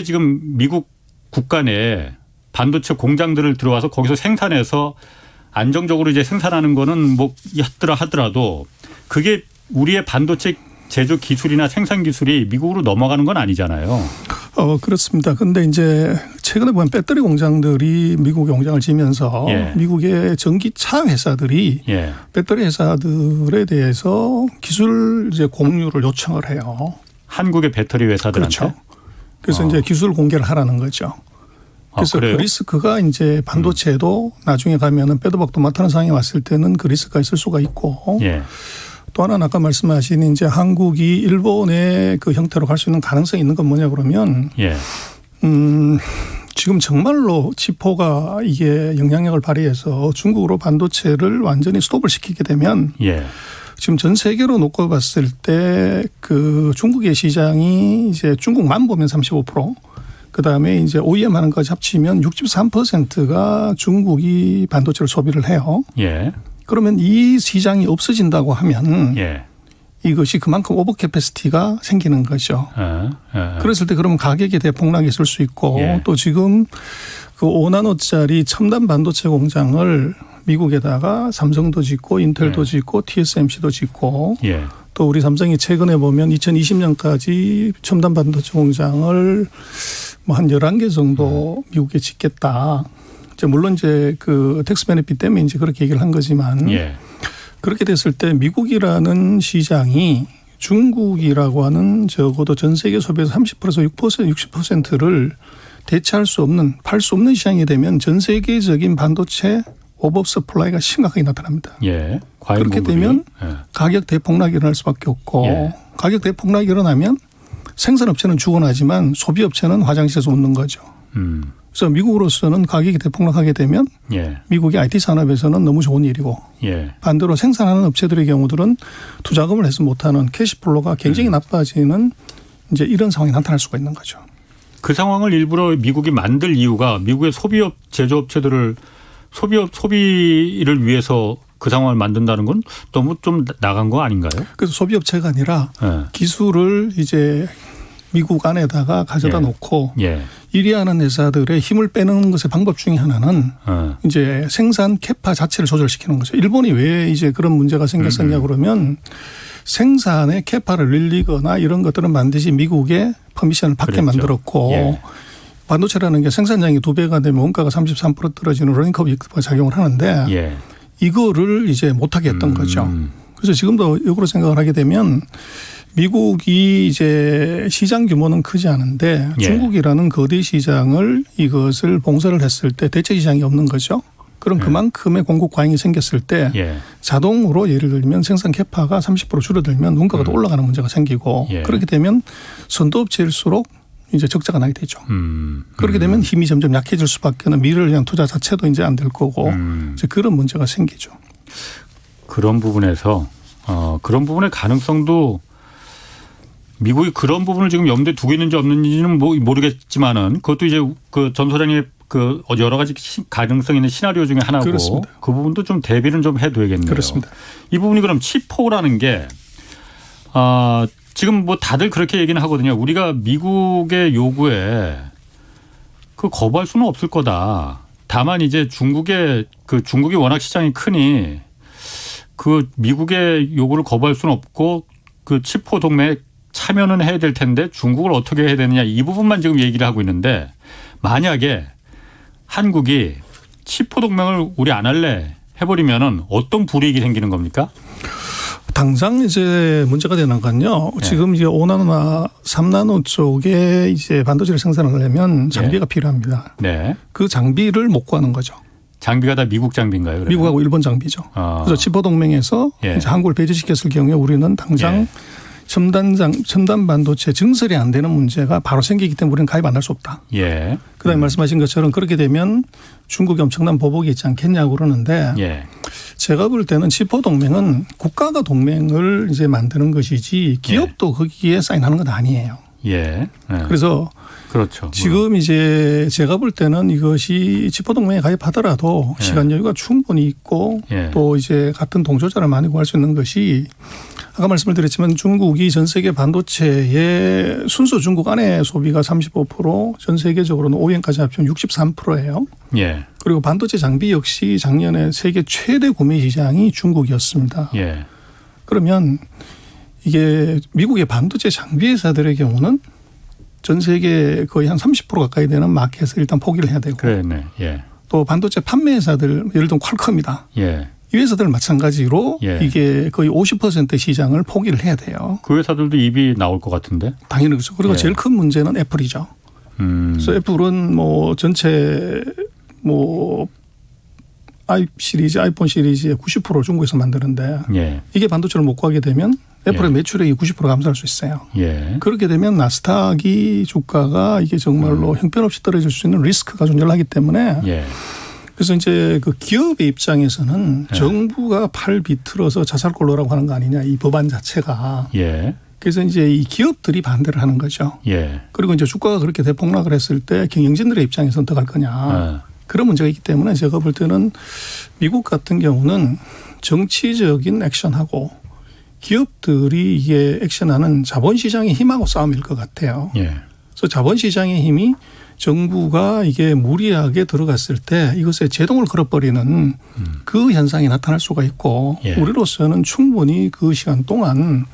국가 내에 반도체 공장들을 들어와서 거기서 생산해서 안정적으로 이제 생산하는 거는 하더라도 그게 우리의 반도체 제조 기술이나 생산 기술이 미국으로 넘어가는 건 아니잖아요. 그렇습니다. 근데 이제 최근에 보면 배터리 공장들이 미국에 공장을 지면서 예. 미국의 전기차 회사들이 예. 배터리 회사들에 대해서 기술 이제 공유를 요청을 해요. 한국의 배터리 회사들한테. 그렇죠. 그래서 이제 기술 공개를 하라는 거죠. 그래서 그 리스크가 이제 반도체도 나중에 가면은 빼도 박도 못하는 상황이 왔을 때는 그 리스크가 있을 수가 있고 예. 또 하나는 아까 말씀하신 이제 한국이 일본의 그 형태로 갈 수 있는 가능성이 있는 건 뭐냐 그러면 예. 지금 정말로 치포가 이게 영향력을 발휘해서 중국으로 반도체를 완전히 스톱을 시키게 되면 예. 지금 전 세계로 놓고 봤을 때 그 중국의 시장이 이제 중국만 보면 35%, 그다음에 이제 OEM 하는 것까지 합치면 63%가 중국이 반도체를 소비를 해요. 예. 그러면 이 시장이 없어진다고 하면 예. 이것이 그만큼 오버 캐패시티가 생기는 거죠. 예. 그랬을 때 그러면 가격에 대폭락이 있을 수 있고 예. 또 지금 그 5나노짜리 첨단 반도체 공장을 미국에다가 삼성도 짓고 인텔도 예. 짓고 TSMC도 짓고 예. 또 우리 삼성이 최근에 보면 2020년까지 첨단 반도체 공장을 뭐 한 11개 정도 미국에 짓겠다. 이제 물론 이제 그 텍스 베네핏 때문에 이제 그렇게 얘기를 한 거지만 예. 그렇게 됐을 때 미국이라는 시장이 중국이라고 하는 적어도 전 세계 소비에서 30%에서 6% 60%를 대체할 수 없는 팔 수 없는 시장이 되면 전 세계적인 반도체 오버 서플라이가 심각하게 나타납니다. 예. 과잉 그렇게 공급이. 되면 예. 가격 대폭락이 일어날 수밖에 없고 예. 가격 대폭락이 일어나면 생산업체는 죽어나지만 소비업체는 화장실에서 웃는 거죠. 그래서 미국으로서는 가격이 대폭락하게 되면 예. 미국의 IT 산업에서는 너무 좋은 일이고 예. 반대로 생산하는 업체들의 경우들은 투자금을 해서 못하는 캐시플로가 굉장히 나빠지는 이제 이런 상황이 나타날 수가 있는 거죠. 그 상황을 일부러 미국이 만들 이유가 미국의 소비업 제조업체들을 소비를 위해서 그 상황을 만든다는 건 너무 좀 나간 거 아닌가요? 그래서 소비업체가 아니라 예. 기술을 이제 미국 안에다가 가져다 예. 놓고 예. 이리 하는 회사들의 힘을 빼는 것의 방법 중에 하나는 이제 생산 캐파 자체를 조절시키는 거죠. 일본이 왜 이제 그런 문제가 생겼었냐 그러면 생산의 캐파를 늘리거나 이런 것들은 반드시 미국의 퍼미션을 받게 그랬죠. 만들었고 예. 반도체라는 게 생산량이 2배가 되면 원가가 33% 떨어지는 러닝커브 이익가 작용을 하는데 예. 이거를 이제 못하게 했던 거죠. 그래서 지금도 역으로 생각을 하게 되면 미국이 이제 시장 규모는 크지 않은데 예. 중국이라는 거대 시장을 이것을 봉쇄를 했을 때 대체 시장이 없는 거죠. 그럼 그만큼의 공급 과잉이 생겼을 때 예. 자동으로 예를 들면 생산 캐파가 30% 줄어들면 원가가 또 올라가는 문제가 생기고 예. 그렇게 되면 선도업체일수록 이제 적자가 나게 되죠. 그렇게 되면 힘이 점점 약해질 수밖에 없는 미래를 위한 투자 자체도 이제 안 될 거고 이제 그런 문제가 생기죠. 그런 부분에서 그런 부분의 가능성도 미국이 그런 부분을 지금 염두에 두고 있는지 없는지는 모르겠지만은 그것도 이제 그 전 소장님 그 여러 가지 가능성 있는 시나리오 중에 하나고 그렇습니다. 그 부분도 좀 대비는 좀 해둬야겠네요. 그렇습니다. 이 부분이 그럼 치포라는 게 지금 뭐 다들 그렇게 얘기는 하거든요. 우리가 미국의 요구에 그 거부할 수는 없을 거다. 다만 이제 중국이 워낙 시장이 크니 그 미국의 요구를 거부할 수는 없고 그 치포 동맹에 참여는 해야 될 텐데 중국을 어떻게 해야 되느냐 이 부분만 지금 얘기를 하고 있는데 만약에 한국이 치포 동맹을 우리 안 할래 해버리면은 어떤 불이익이 생기는 겁니까? 당장 이제 문제가 되는 건요. 네. 지금 이제 5나노나 3나노 쪽에 이제 반도체를 생산하려면 장비가 필요합니다. 네. 그 장비를 못 구하는 거죠. 장비가 다 미국 장비인가요? 그러면? 미국하고 일본 장비죠. 그래서 치포 동맹에서 예. 이제 한국을 배제시켰을 경우에 우리는 당장 예. 첨단 반도체 증설이 안 되는 문제가 바로 생기기 때문에 우리는 가입 안 할 수 없다. 예. 그다음에 말씀하신 것처럼 그렇게 되면 중국이 엄청난 보복이 있지 않겠냐고 그러는데 예. 제가 볼 때는 치포 동맹은 국가가 동맹을 이제 만드는 것이지 기업도 거기에 사인하는 건 아니에요. 예. 예. 그래서 그렇죠. 지금 이제 제가 볼 때는 이것이 치포 동맹에 가입하더라도 예. 시간 여유가 충분히 있고 예. 또 이제 같은 동조자를 많이 구할 수 있는 것이 아까 말씀을 드렸지만 중국이 전 세계 반도체의 순수 중국 안에 소비가 35%, 전 세계적으로는 OEM까지 합치면 63%예요. 예. 그리고 반도체 장비 역시 작년에 세계 최대 구매 시장이 중국이었습니다. 예. 그러면 이게 미국의 반도체 장비 회사들의 경우는 전 세계 거의 한 30% 가까이 되는 마켓을 일단 포기를 해야 되고 그랬네. 예. 또 반도체 판매 회사들 예를 들면 퀄컴이다. 예. 이 회사들 마찬가지로 예. 이게 거의 50% 시장을 포기를 해야 돼요. 그 회사들도 입이 나올 것 같은데. 당연히 그렇죠. 그리고 예. 제일 큰 문제는 애플이죠. 그래서 애플은 뭐 전체 뭐 아이폰 시리즈의 90%를 중국에서 만드는데 예. 이게 반도체를 못 구하게 되면 애플의 예. 매출액이 90% 감소할 수 있어요. 예. 그렇게 되면 나스닥이 주가가 이게 정말로 형편없이 떨어질 수 있는 리스크가 존재하기 때문에 예. 그래서 이제 그 기업의 입장에서는 예. 정부가 팔 비틀어서 자살골로라고 하는 거 아니냐 이 법안 자체가. 예. 그래서 이제 이 기업들이 반대를 하는 거죠. 예. 그리고 이제 주가가 그렇게 대폭락을 했을 때 경영진들의 입장에서는 어떡할 거냐. 그런 문제가 있기 때문에 제가 볼 때는 미국 같은 경우는 정치적인 액션하고 기업들이 이게 액션하는 자본시장의 힘하고 싸움일 것 같아요. 예. 그래서 자본시장의 힘이 정부가 이게 무리하게 들어갔을 때 이것에 제동을 걸어버리는 그 현상이 나타날 수가 있고 예. 우리로서는 충분히 그 시간 동안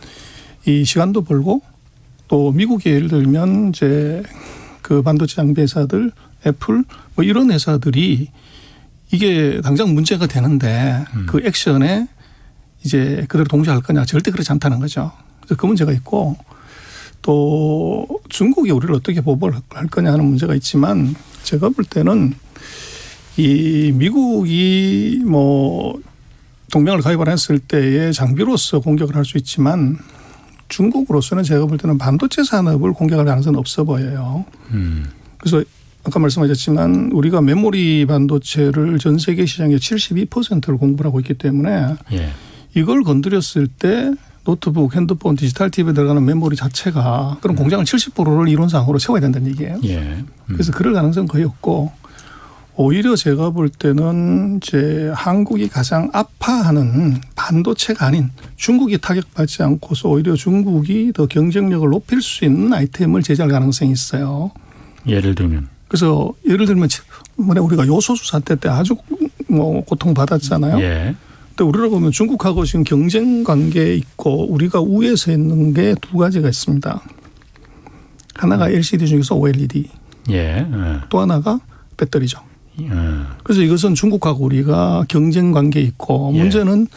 이 시간도 벌고 또 미국의 예를 들면 이제 그 반도체 장비 회사들 애플 뭐 이런 회사들이 이게 당장 문제가 되는데 그 액션에 이제 그대로 동조할 거냐 절대 그렇지 않다는 거죠. 그래서 그 문제가 있고 또 중국이 우리를 어떻게 보복을 할 거냐 하는 문제가 있지만 제가 볼 때는 이 미국이 뭐 동맹을 가입을 했을 때의 장비로서 공격을 할 수 있지만 중국으로서는 제가 볼 때는 반도체 산업을 공격할 가능성은 없어 보여요. 그래서 아까 말씀하셨지만 우리가 메모리 반도체를 전 세계 시장의 72%를 공부를 하고 있기 때문에 예. 이걸 건드렸을 때 노트북, 핸드폰, 디지털 TV에 들어가는 메모리 자체가 그런 공장을 70%를 이론상으로 세워야 된다는 얘기예요. 예. 그래서 그럴 가능성은 거의 없고 오히려 제가 볼 때는 이제 한국이 가장 아파하는 반도체가 아닌 중국이 타격받지 않고서 오히려 중국이 더 경쟁력을 높일 수 있는 아이템을 제작할 가능성이 있어요. 예를 들면. 그래서 예를 들면 우리가 요소수 사태 때 아주 뭐 고통받았잖아요. 예. 근데 우리로 보면 중국하고 지금 경쟁 관계에 있고 우리가 우위에 서 있는 게 두 가지가 있습니다. 하나가 LCD 중에서 OLED. 예. 또 하나가 배터리죠. 예. 그래서 이것은 중국하고 우리가 경쟁 관계에 있고 예. 문제는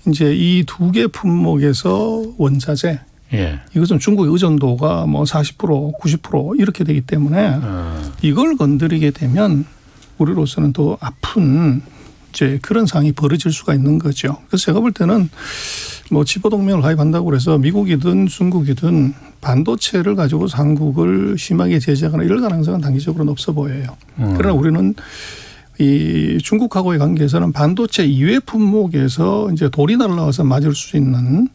이제 이 두 개 품목에서 원자재 예. 이것은 중국의 의존도가 뭐 40% 90% 이렇게 되기 때문에 이걸 건드리게 되면 우리로서는 더 아픈 이제 그런 상황이 벌어질 수가 있는 거죠. 그래서 제가 볼 때는 뭐 치포 동맹을 가입한다고 해서 미국이든 중국이든 반도체를 가지고 한국을 심하게 제재하거나 이럴 가능성은 단기적으로는 없어 보여요. 그러나 우리는 이 중국하고의 관계에서는 반도체 이외 품목에서 이제 돌이 날라와서 맞을 수 있는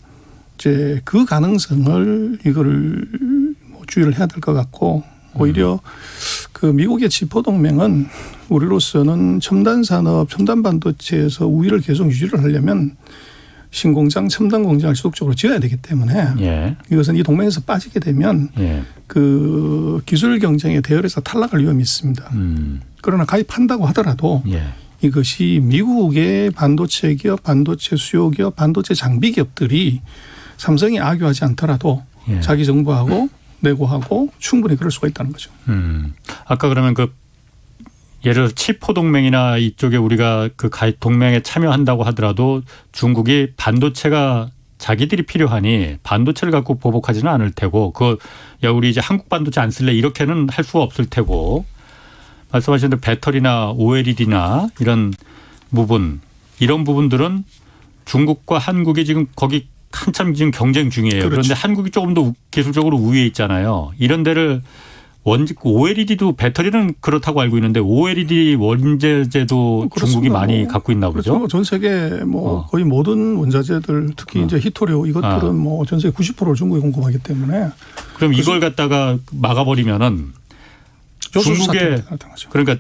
이제 그 가능성을 이거를 뭐 주의를 해야 될 것 같고 오히려 그 미국의 치포 동맹은 우리로서는 첨단 산업, 첨단 반도체에서 우위를 계속 유지를 하려면 신공장, 첨단 공장을 지속적으로 지어야 되기 때문에 예. 이것은 이 동맹에서 빠지게 되면 예. 그 기술 경쟁에 대열에서 탈락할 위험이 있습니다. 그러나 가입한다고 하더라도 예. 이것이 미국의 반도체 기업, 반도체 수요 기업, 반도체 장비 기업들이 삼성이 악유하지 않더라도 예. 자기 정부하고 내고하고 충분히 그럴 수가 있다는 거죠. 아까 그러면 그 예를 들어 치포 동맹이나 이쪽에 우리가 그 가입 동맹에 참여한다고 하더라도 중국이 반도체가 자기들이 필요하니 반도체를 갖고 보복하지는 않을 테고 야 우리 이제 한국 반도체 안 쓸래 이렇게는 할 수가 없을 테고 말씀하신 대로 배터리나 OLED나 이런 부분들은 중국과 한국이 지금 거기 한참 지금 경쟁 중이에요. 그렇죠. 그런데 한국이 조금 더 기술적으로 우위에 있잖아요. 이런 데를 OLED도 배터리는 그렇다고 알고 있는데 OLED 원자재도 중국이 많이 갖고 있나 보죠. 그렇죠. 전 세계 뭐 거의 모든 원자재들 특히 이제 히토리오 이것들은 뭐 전 세계 90%를 중국이 공급하기 때문에 그럼 이걸 갖다가 막아버리면은 중국의 그러니까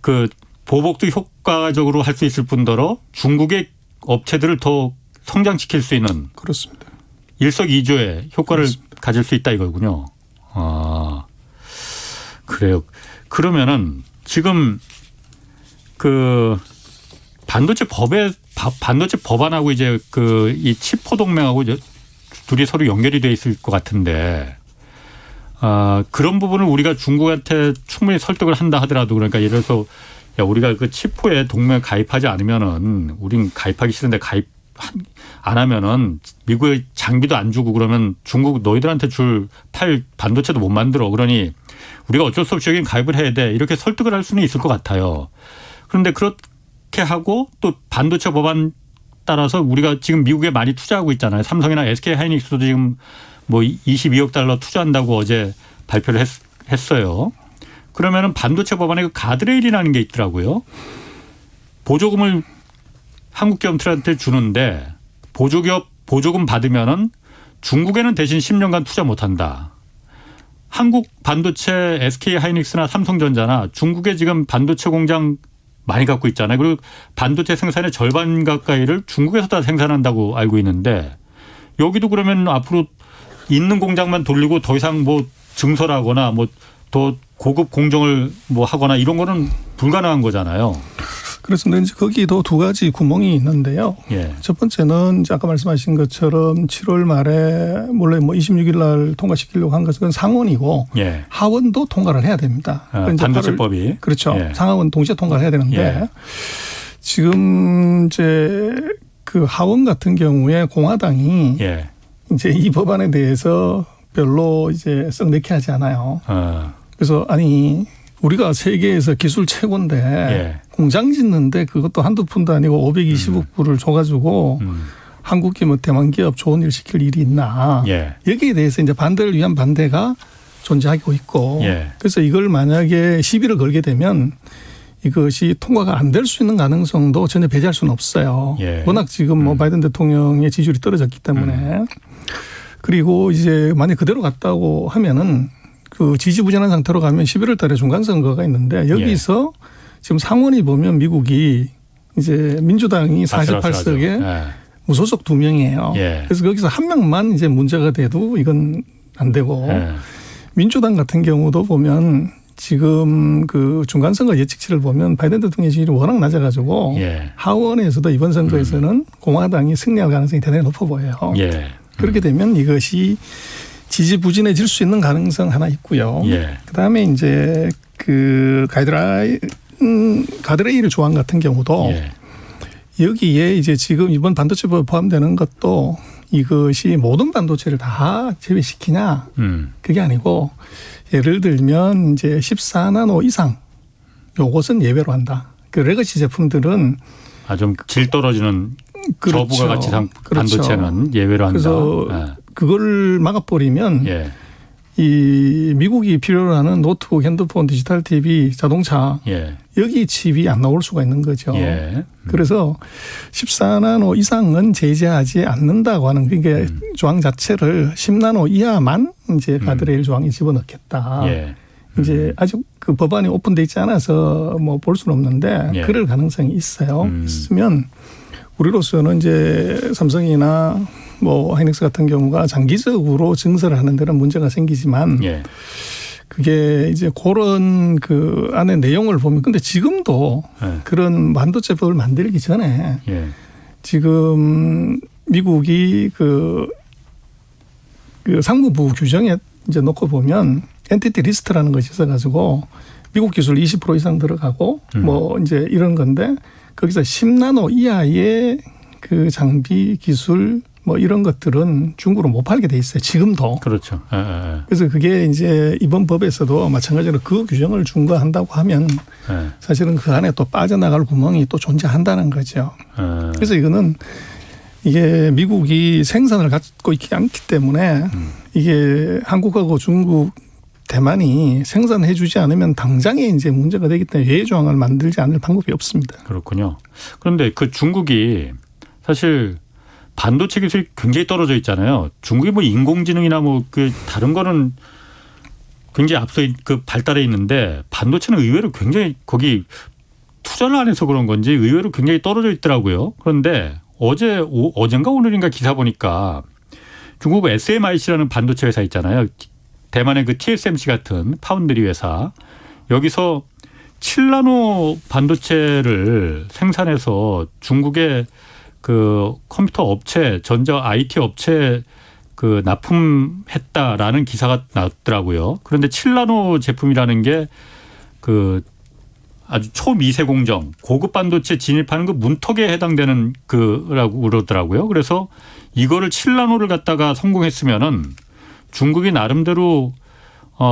그 보복도 효과적으로 할 수 있을 뿐더러 중국의 업체들을 더 성장시킬 수 있는 그렇습니다. 일석이조의 효과를 그렇습니다. 가질 수 있다 이거군요. 아 그래요. 그러면은 지금 그 반도체 법안하고 이제 그 이 치포 동맹하고 둘이 서로 연결이 돼 있을 것 같은데 그런 부분을 우리가 중국한테 충분히 설득을 한다 하더라도 그러니까 예를 들어서 야 우리가 그 치포에 동맹 가입하지 않으면은 우린 가입하기 싫은데 안 하면은 미국의 장비도 안 주고 그러면 중국 너희들한테 줄 팔 반도체도 못 만들어. 그러니 우리가 어쩔 수 없이 여긴 가입을 해야 돼. 이렇게 설득을 할 수는 있을 것 같아요. 그런데 그렇게 하고 또 반도체 법안 따라서 우리가 지금 미국에 많이 투자하고 있잖아요. 삼성이나 SK 하이닉스도 지금 뭐 22억 달러 투자한다고 어제 발표를 했어요. 그러면은 반도체 법안에 그 가드레일이라는 게 있더라고요. 보조금을 한국 기업들한테 주는데 보조금 받으면은 중국에는 대신 10년간 투자 못 한다. 한국 반도체 SK 하이닉스나 삼성전자나 중국에 지금 반도체 공장 많이 갖고 있잖아요. 그리고 반도체 생산의 절반 가까이를 중국에서 다 생산한다고 알고 있는데 여기도 그러면 앞으로 있는 공장만 돌리고 더 이상 뭐 증설하거나 뭐 더 고급 공정을 뭐 하거나 이런 거는 불가능한 거잖아요. 그래서 이제 거기도 두 가지 구멍이 있는데요. 예. 첫 번째는 이제 아까 말씀하신 것처럼 7월 말에 물론 뭐 26일 날 통과시키려고 한 것은 상원이고 예. 하원도 통과를 해야 됩니다. 반도체법이. 그렇죠. 예. 상하원 동시에 통과를 해야 되는데 예. 지금 이제 그 하원 같은 경우에 공화당이 예. 이제 이 법안에 대해서 별로 이제 썩 내키하지 않아요. 그래서 아니 우리가 세계에서 기술 최고인데 예. 공장 짓는데 그것도 한두 푼도 아니고 520억 불을 줘가지고 한국 기업, 뭐 대만 기업 좋은 일 시킬 일이 있나. 예. 여기에 대해서 이제 반대를 위한 반대가 존재하고 있고. 예. 그래서 이걸 만약에 시비를 걸게 되면 이것이 통과가 안 될 수 있는 가능성도 전혀 배제할 수는 없어요. 예. 워낙 지금 뭐 바이든 대통령의 지지율이 떨어졌기 때문에. 그리고 이제 만약 그대로 갔다고 하면은 그 지지부진한 상태로 가면 11월 달에 중간선거가 있는데 여기서 지금 상원이 보면 미국이 이제 민주당이 48석에 예. 무소속 2명이에요. 예. 그래서 거기서 한 명만 이제 문제가 돼도 이건 안 되고 예. 민주당 같은 경우도 보면 지금 그 중간선거 예측치를 보면 바이든 대통령 지지율이 워낙 낮아가지고 예. 하원에서도 이번 선거에서는 공화당이 승리할 가능성이 대단히 높아 보여요. 예. 그렇게 되면 이것이 지지부진해질 수 있는 가능성 하나 있고요. 예. 그다음에 이제 그 가드레일 조항 같은 경우도 예. 여기에 이제 지금 이번 반도체법에 포함되는 것도 이것이 모든 반도체를 다 제외시키냐 그게 아니고 예를 들면 이제 14나노 이상 요것은 예외로 한다. 그 레거시 제품들은 좀 질 떨어지는 그렇죠. 저부가 가치 그렇죠. 반도체는 예외로 한다. 그래서 예. 그걸 막아버리면 예. 이 미국이 필요로 하는 노트북, 핸드폰, 디지털 TV, 자동차 예. 여기 칩이 안 나올 수가 있는 거죠. 예. 그래서 14나노 이상은 제재하지 않는다고 하는 그게 조항 자체를 10나노 이하만 이제 가드레일 조항에 집어넣겠다. 예. 이제 아직 그 법안이 오픈돼 있지 않아서 뭐 볼 수는 없는데 예. 그럴 가능성이 있어요. 있으면 우리로서는 이제 삼성이나 뭐 하이닉스 같은 경우가 장기적으로 증설을 하는 데는 문제가 생기지만 예. 그게 이제 그런 그 안에 내용을 보면 근데 지금도 예. 그런 반도체법을 만들기 전에 예. 지금 미국이 그 상무부 규정에 이제 놓고 보면 엔티티 리스트라는 것이 있어가지고 미국 기술 20% 이상 들어가고 뭐 이제 이런 건데 거기서 10나노 이하의 그 장비 기술 뭐 이런 것들은 중국으로 못 팔게 돼 있어요. 지금도. 그렇죠. 예. 예. 그래서 그게 이제 이번 법에서도 마찬가지로 그 규정을 준거한다고 하면 예. 사실은 그 안에 또 빠져나갈 구멍이 또 존재한다는 거죠. 예. 그래서 이거는 이게 미국이 생산을 갖고 있지 않기 때문에 이게 한국하고 중국 대만이 생산해 주지 않으면 당장에 이제 문제가 되기 때문에 예외 조항을 만들지 않을 방법이 없습니다. 그렇군요. 그런데 그 중국이 사실 반도체 기술이 굉장히 떨어져 있잖아요. 중국이 뭐 인공지능이나 뭐 그 다른 거는 굉장히 앞서 그 발달해 있는데 반도체는 의외로 굉장히 거기 투자를 안 해서 그런 건지 의외로 굉장히 떨어져 있더라고요. 그런데 어젠가 오늘인가 기사 보니까 중국 SMIC라는 반도체 회사 있잖아요. 대만의 그 TSMC 같은 파운드리 회사 여기서 7나노 반도체를 생산해서 중국의 그 컴퓨터 업체, 전자 IT 업체 그 납품했다라는 기사가 나왔더라고요. 그런데 7나노 제품이라는 게 그 아주 초미세 공정, 고급 반도체 진입하는 그 문턱에 해당되는 그라고 그러더라고요. 그래서 이거를 7나노를 갖다가 성공했으면은 중국이 나름대로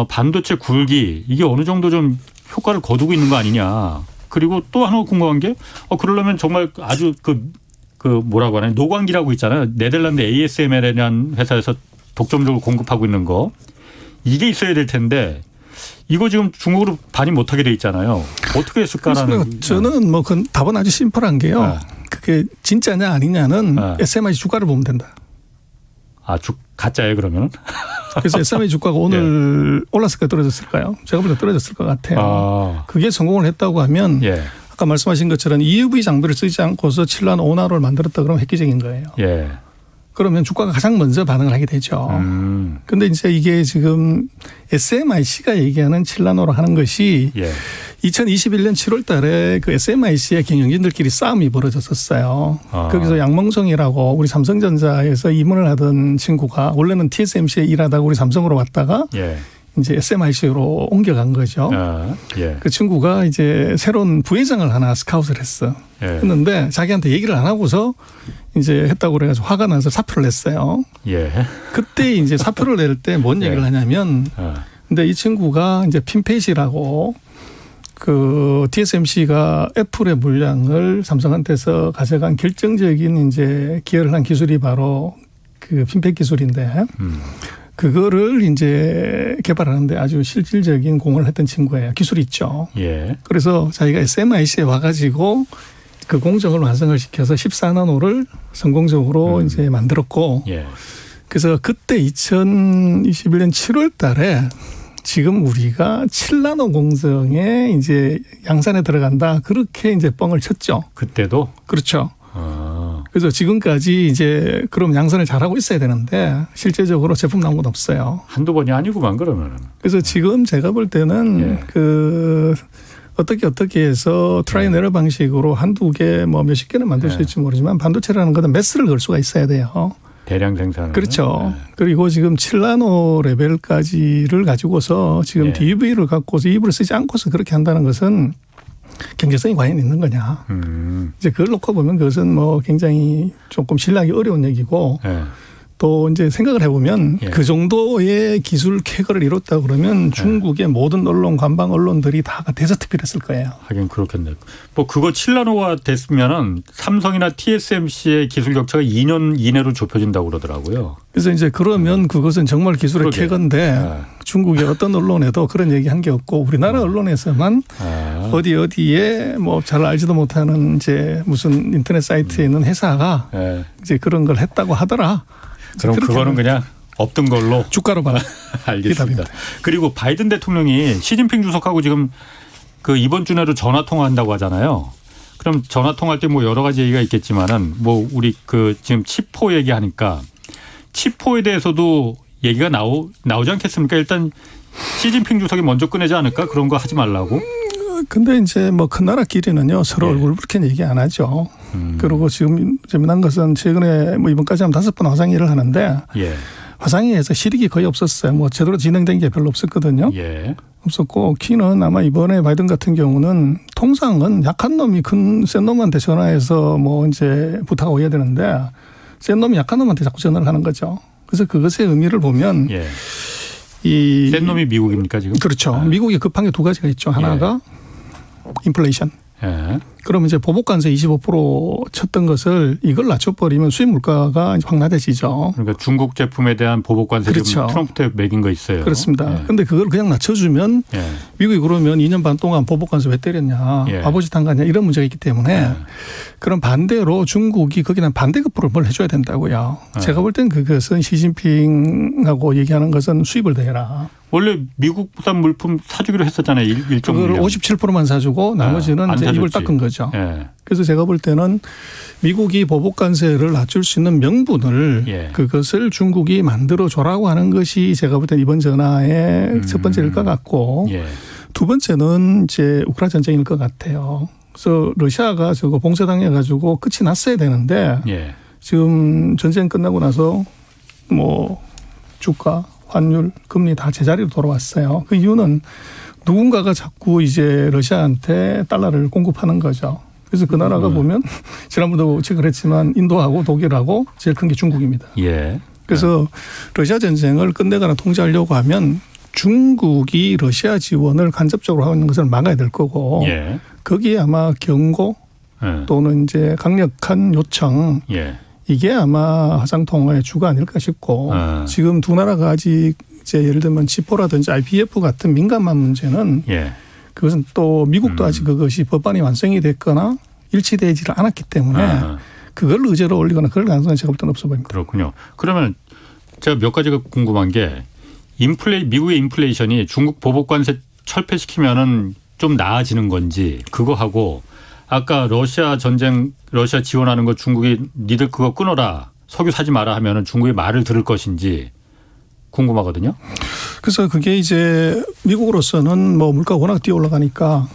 반도체 굴기 이게 어느 정도 좀 효과를 거두고 있는 거 아니냐. 그리고 또 하나 궁금한 게 그러려면 정말 아주 그 뭐라고 하나요? 노광기라고 있잖아요. 네덜란드 ASML이라는 회사에서 독점적으로 공급하고 있는 거. 이게 있어야 될 텐데 이거 지금 중국으로 반입 못하게 돼 있잖아요. 어떻게 했을까라는. 저는 뭐 그 답은 아주 심플한 게요. 그게 진짜냐 아니냐는 SMI 주가를 보면 된다. 가짜예요 그러면? 그래서 SMI 주가가 오늘 올랐을까요 떨어졌을까요? 제가 볼 때 떨어졌을 것 같아요. 그게 성공을 했다고 하면 아까 말씀하신 것처럼 EUV 장비를 쓰지 않고서 7나노 5나노를 만들었다 그러면 획기적인 거예요. 그러면 주가가 가장 먼저 반응을 하게 되죠. 그런데 이제 이게 지금 SMIC가 얘기하는 7나노로 하는 것이 2021년 7월 달에 그 SMIC의 경영진들끼리 싸움이 벌어졌었어요. 거기서 양멍성이라고 우리 삼성전자에서 임원을 하던 친구가 원래는 TSMC에 일하다가 우리 삼성으로 왔다가 이제 SMIC로 옮겨간 거죠. 그 친구가 이제 새로운 부회장을 하나 스카웃을 했어. 했는데 자기한테 얘기를 안 하고서 이제 했다고 그래가지고 화가 나서 사표를 냈어요. 그때 이제 사표를 낼 때 뭔 얘기를 하냐면 근데 이 친구가 이제 핀펫이라고 그 TSMC가 애플의 물량을 삼성한테서 가져간 결정적인 이제 기여를 한 기술이 바로 그 핀펫 기술인데 그거를 이제 개발하는데 아주 실질적인 공헌을 했던 친구예요. 기술이 있죠. 그래서 자기가 SMIC에 와가지고 그 공정을 완성을 시켜서 14나노를 성공적으로 이제 만들었고 그래서 그때 2021년 7월 달에 지금 우리가 7나노 공정에 이제 양산에 들어간다. 그렇게 이제 뻥을 쳤죠. 그때도? 그렇죠. 그래서 지금까지 이제 그럼 양산을 잘하고 있어야 되는데 실제적으로 제품 나온 건 없어요. 한두 번이 아니구만 그러면. 그래서 지금 제가 볼 때는 어떻게 해서 트라이 앤 에러 방식으로 한두 개 뭐 몇십 개는 만들 수 있을지 모르지만 반도체라는 것은 매스를 걸 수가 있어야 돼요. 대량 생산. 그렇죠. 그리고 지금 7나노 레벨까지를 가지고서 지금 DUV를 갖고서 EUV를 쓰지 않고서 그렇게 한다는 것은 경제성이 과연 있는 거냐. 이제 그걸 놓고 보면 그것은 뭐 굉장히 조금 신뢰하기 어려운 얘기고 또 이제 생각을 해보면 그 정도의 기술 쾌거를 이뤘다 그러면 중국의 모든 언론, 관방 언론들이 다 데저트필 했을 거예요. 하긴 그렇겠네요. 뭐 그거 7나노가 됐으면은 삼성이나 TSMC의 기술 격차가 2년 이내로 좁혀진다고 그러더라고요. 그래서 이제 그러면 그것은 정말 기술의 쾌거인데 중국의 어떤 언론에도 그런 얘기 한 게 없고 우리나라 언론에서만 어디에 뭐 잘 알지도 못하는 이제 무슨 인터넷 사이트에 있는 회사가 이제 그런 걸 했다고 하더라. 그럼 그거는 그냥 없던 걸로 주가로 봐라. 알겠습니다. 그리고 바이든 대통령이 시진핑 주석하고 지금 그 이번 주 내로 전화 통화한다고 하잖아요. 그럼 전화 통화할 때 뭐 여러 가지 얘기가 있겠지만은 뭐 우리 그 지금 치포 얘기하니까 치포에 대해서도 얘기가 나오지 않겠습니까? 일단 시진핑 주석이 먼저 꺼내지 않을까? 그런 거 하지 말라고. 근데 이제 뭐 큰 나라끼리는요 서로 얼굴 그렇게 얘기 안 하죠. 그리고 지금 재미난 것은 최근에 뭐 이번까지 하면 5번 화상회의를 하는데 화상회의에서 실익이 거의 없었어요. 뭐 제대로 진행된 게 별로 없었거든요. 없었고 키는 아마 이번에 바이든 같은 경우는 통상은 약한 놈이 센 놈한테 전화해서 뭐 이제 부탁 오야 되는데 센 놈이 약한 놈한테 자꾸 전화를 하는 거죠. 그래서 그것의 의미를 보면 이 센 놈이 미국입니까 지금? 그렇죠. 미국이 급한 게 두 가지가 있죠. 하나가 인플레이션. 그러면 이제 보복관세 25% 쳤던 것을 이걸 낮춰버리면 수입 물가가 확 낮아지죠. 그러니까 중국 제품에 대한 보복관세 그렇죠. 트럼프에 매긴 거 있어요. 그렇습니다. 그런데 그걸 그냥 낮춰주면 미국이 그러면 2년 반 동안 보복관세 왜 때렸냐. 바보짓 한 거 아니냐 이런 문제가 있기 때문에 그럼 반대로 중국이 거기는 반대급부를 뭘 해줘야 된다고요. 제가 볼 땐 그것은 시진핑하고 얘기하는 것은 수입을 대해라. 원래 미국산 물품 사주기로 했었잖아요. 일정 그걸 57%만 사주고 나머지는 이제 입을 닦은 거죠. 그래서 제가 볼 때는 미국이 보복관세를 낮출 수 있는 명분을 그것을 중국이 만들어줘라고 하는 것이 제가 볼 때는 이번 전화의 첫 번째일 것 같고 두 번째는 이제 우크라이나 전쟁일 것 같아요. 그래서 러시아가 저거 봉쇄당해가지고 끝이 났어야 되는데 지금 전쟁 끝나고 나서 뭐 주가 환율, 금리 다 제자리로 돌아왔어요. 그 이유는 누군가가 자꾸 이제 러시아한테 달러를 공급하는 거죠. 그래서 그 나라가 보면 지난번도 체크를 했지만 인도하고 독일하고 제일 큰 게 중국입니다. 예. 그래서 러시아 전쟁을 끝내거나 통제하려고 하면 중국이 러시아 지원을 간접적으로 하고 있는 것을 막아야 될 거고 예. 거기에 아마 경고 예. 또는 이제 강력한 요청 예. 이게 아마 화상통화의 주가 아닐까 싶고 아. 지금 두 나라가 아직 이제 예를 들면 지포라든지 IPF 같은 민감한 문제는 예. 그것은 또 미국도 아직 그것이 법안이 완성이 됐거나 일치되지를 않았기 때문에 아. 그걸 의제로 올리거나 그럴 가능성은 제가 볼 때는 없어 보입니다. 그렇군요. 그러면 제가 몇 가지가 궁금한 게 미국의 인플레이션이 중국 보복 관세 철폐시키면은 좀 나아지는 건지 그거하고 아까 러시아 전쟁 러시아 지원하는 거 중국이 니들 그거 끊어라 석유 사지 마라 하면은 중국의 말을 들을 것인지 궁금하거든요. 그래서 그게 이제 미국으로서는 뭐 물가가 워낙 뛰어 올라가니까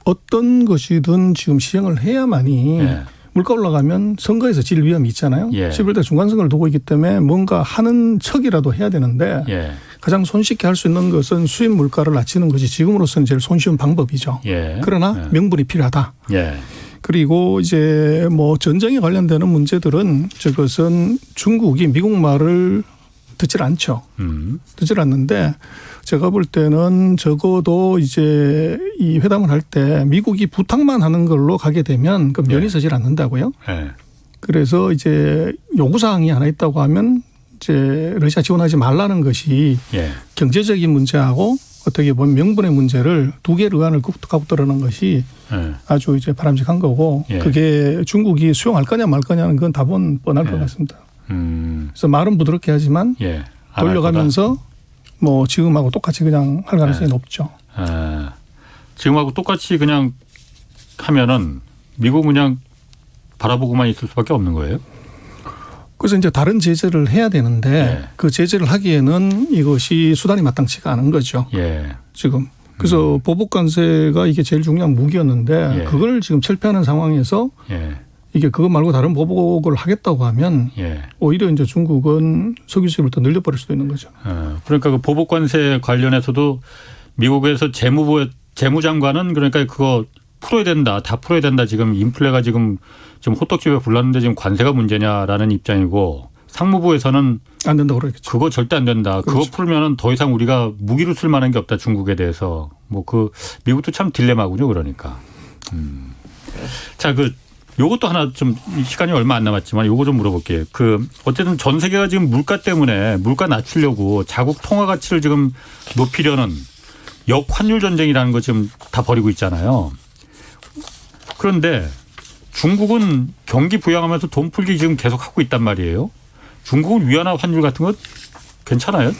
어떤 것이든 지금 시행을 해야만이 예. 물가 올라가면 선거에서 질 위험이 있잖아요. 예. 11대 중간선거를 두고 있기 때문에 뭔가 하는 척이라도 해야 되는데 예. 가장 손쉽게 할 수 있는 것은 수입 물가를 낮추는 것이 지금으로서는 제일 손쉬운 방법이죠. 예. 그러나 예. 명분이 필요하다. 예. 그리고 이제 뭐 전쟁에 관련되는 문제들은 저것은 중국이 미국 말을 듣질 않죠. 듣질 않는데 제가 볼 때는 적어도 이제 이 회담을 할 때 미국이 부탁만 하는 걸로 가게 되면 그 면이 서질 않는다고요. 예. 그래서 이제 요구사항이 하나 있다고 하면 이제 러시아 지원하지 말라는 것이 예. 경제적인 문제하고 어떻게 보면 명분의 문제를 두 개의 의안을 갖고 들어가는 것이 예. 아주 이제 바람직한 거고 예. 그게 중국이 수용할 거냐 말 거냐는 건 답은 뻔할 것 같습니다. 그래서 말은 부드럽게 하지만 예. 안 할 돌려가면서 뭐 지금하고 똑같이 그냥 할 가능성이 높죠. 거다. 지금하고 똑같이 그냥 하면은 미국은 그냥 바라보고만 있을 수밖에 없는 거예요. 그래서 이제 다른 제재를 해야 되는데 예. 그 제재를 하기에는 이것이 수단이 마땅치가 않은 거죠. 예. 지금. 그래서 보복 관세가 이게 제일 중요한 무기였는데 예. 그걸 지금 철폐하는 상황에서 예. 이게 그것 말고 다른 보복을 하겠다고 하면 예. 오히려 이제 중국은 석유 수입을 더 늘려버릴 수도 있는 거죠. 그러니까 그 보복 관세 관련해서도 미국에서 재무장관은 그러니까 그거 풀어야 된다, 다 풀어야 된다. 지금 인플레가 지금 호떡집에 불났는데 지금 관세가 문제냐라는 입장이고 상무부에서는 안 된다고 그러겠죠. 그거 절대 안 된다. 그렇죠. 그거 풀면은 더 이상 우리가 무기로 쓸 만한 게 없다. 중국에 대해서 뭐 그 미국도 참 딜레마군요. 그러니까. 자, 요것도 하나 좀 시간이 얼마 안 남았지만 요거 좀 물어볼게요. 어쨌든 전 세계가 지금 물가 때문에 물가 낮추려고 자국 통화 가치를 지금 높이려는 역환율 전쟁이라는 거 지금 다 벌이고 있잖아요. 그런데 중국은 경기 부양하면서 돈 풀기 지금 계속 하고 있단 말이에요. 중국은 위안화 환율 같은 거 괜찮아요?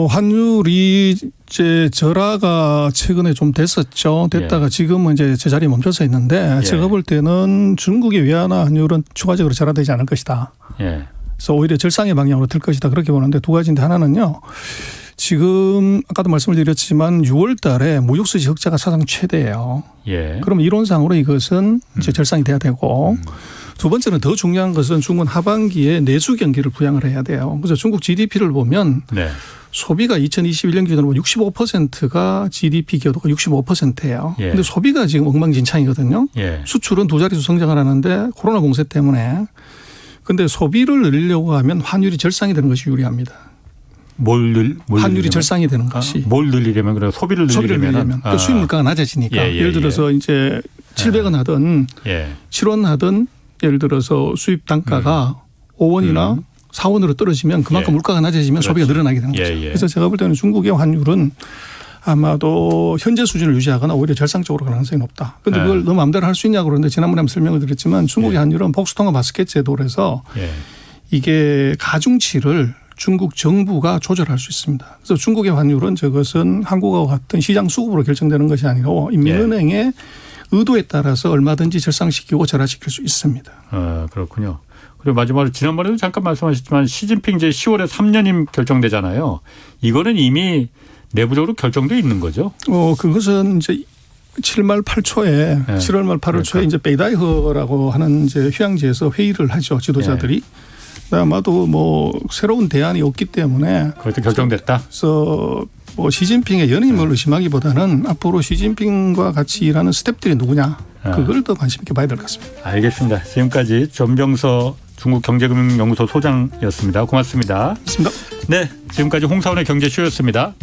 환율이 이제 절하가 최근에 좀 됐었죠. 됐다가 예. 지금은 이제 제자리에 멈춰서 있는데 예. 제가 볼 때는 중국의 위안화 환율은 추가적으로 절하되지 않을 것이다. 예. 그래서 오히려 절상의 방향으로 들 것이다. 그렇게 보는데 두 가지인데 하나는요. 지금 아까도 말씀을 드렸지만 6월 달에 무역수지 흑자가 사상 최대예요. 예. 그럼 이론상으로 이것은 이제 절상이 돼야 되고 두 번째는 더 중요한 것은 중국은 하반기에 내수 경기를 부양을 해야 돼요. 그래서 중국 GDP를 보면 네. 소비가 2021년 기준으로 65%가 GDP 기여도가 65%예요. 예. 그런데 소비가 지금 엉망진창이거든요. 예. 수출은 두 자릿수 성장을 하는데 코로나 공세 때문에. 그런데 소비를 늘리려고 하면 환율이 절상이 되는 것이 유리합니다. 환율이 늘리려면? 절상이 되는 것이. 뭘 늘리려면 그래 소비를 늘리려면 또 수입 물가가 낮아지니까 예, 예, 예를 들어서 이제 700원 하든 예. 7원 하든 예를 들어서 수입 단가가 5원이나 4원으로 떨어지면 그만큼 예. 물가가 낮아지면 그렇지. 소비가 늘어나게 되는 거죠. 예, 예. 그래서 제가 볼 때는 중국의 환율은 아마도 현재 수준을 유지하거나 오히려 절상적으로 가능성이 높다. 그런데 예. 그걸 너 마음대로 할 수 있냐고 그러는데 지난번에 한번 설명을 드렸지만 중국의 예. 환율은 복수통화 바스켓 제도로 해서 예. 이게 가중치를 중국 정부가 조절할 수 있습니다. 그래서 중국의 환율은 저것은 한국과 같은 시장 수급으로 결정되는 것이 아니고 인민은행의 의도에 따라서 얼마든지 절상시키고 절하시킬 수 있습니다. 그렇군요. 그리고 마지막으로 지난번에도 잠깐 말씀하셨지만 시진핑 이제 10월에 3년임 결정되잖아요. 이거는 이미 내부적으로 결정돼 있는 거죠. 그것은 이제 7말 8초에 7월 말 8월 초에 이제 베이다이허라고 하는 이제 휴양지에서 회의를 하죠. 지도자들이. 아마도 뭐 새로운 대안이 없기 때문에 그것도 결정됐다. 그래서 뭐 시진핑의 연임을 의심하기보다는 앞으로 시진핑과 같이 일하는 스텝들이 누구냐 그걸 더 관심 있게 봐야 될 것 같습니다. 알겠습니다. 지금까지 전병서 중국 경제금융연구소 소장이었습니다. 고맙습니다. 맞습니다. 네, 지금까지 홍사원의 경제쇼였습니다.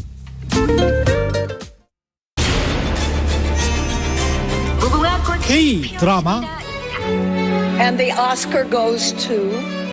K 드라마 And the Oscar goes to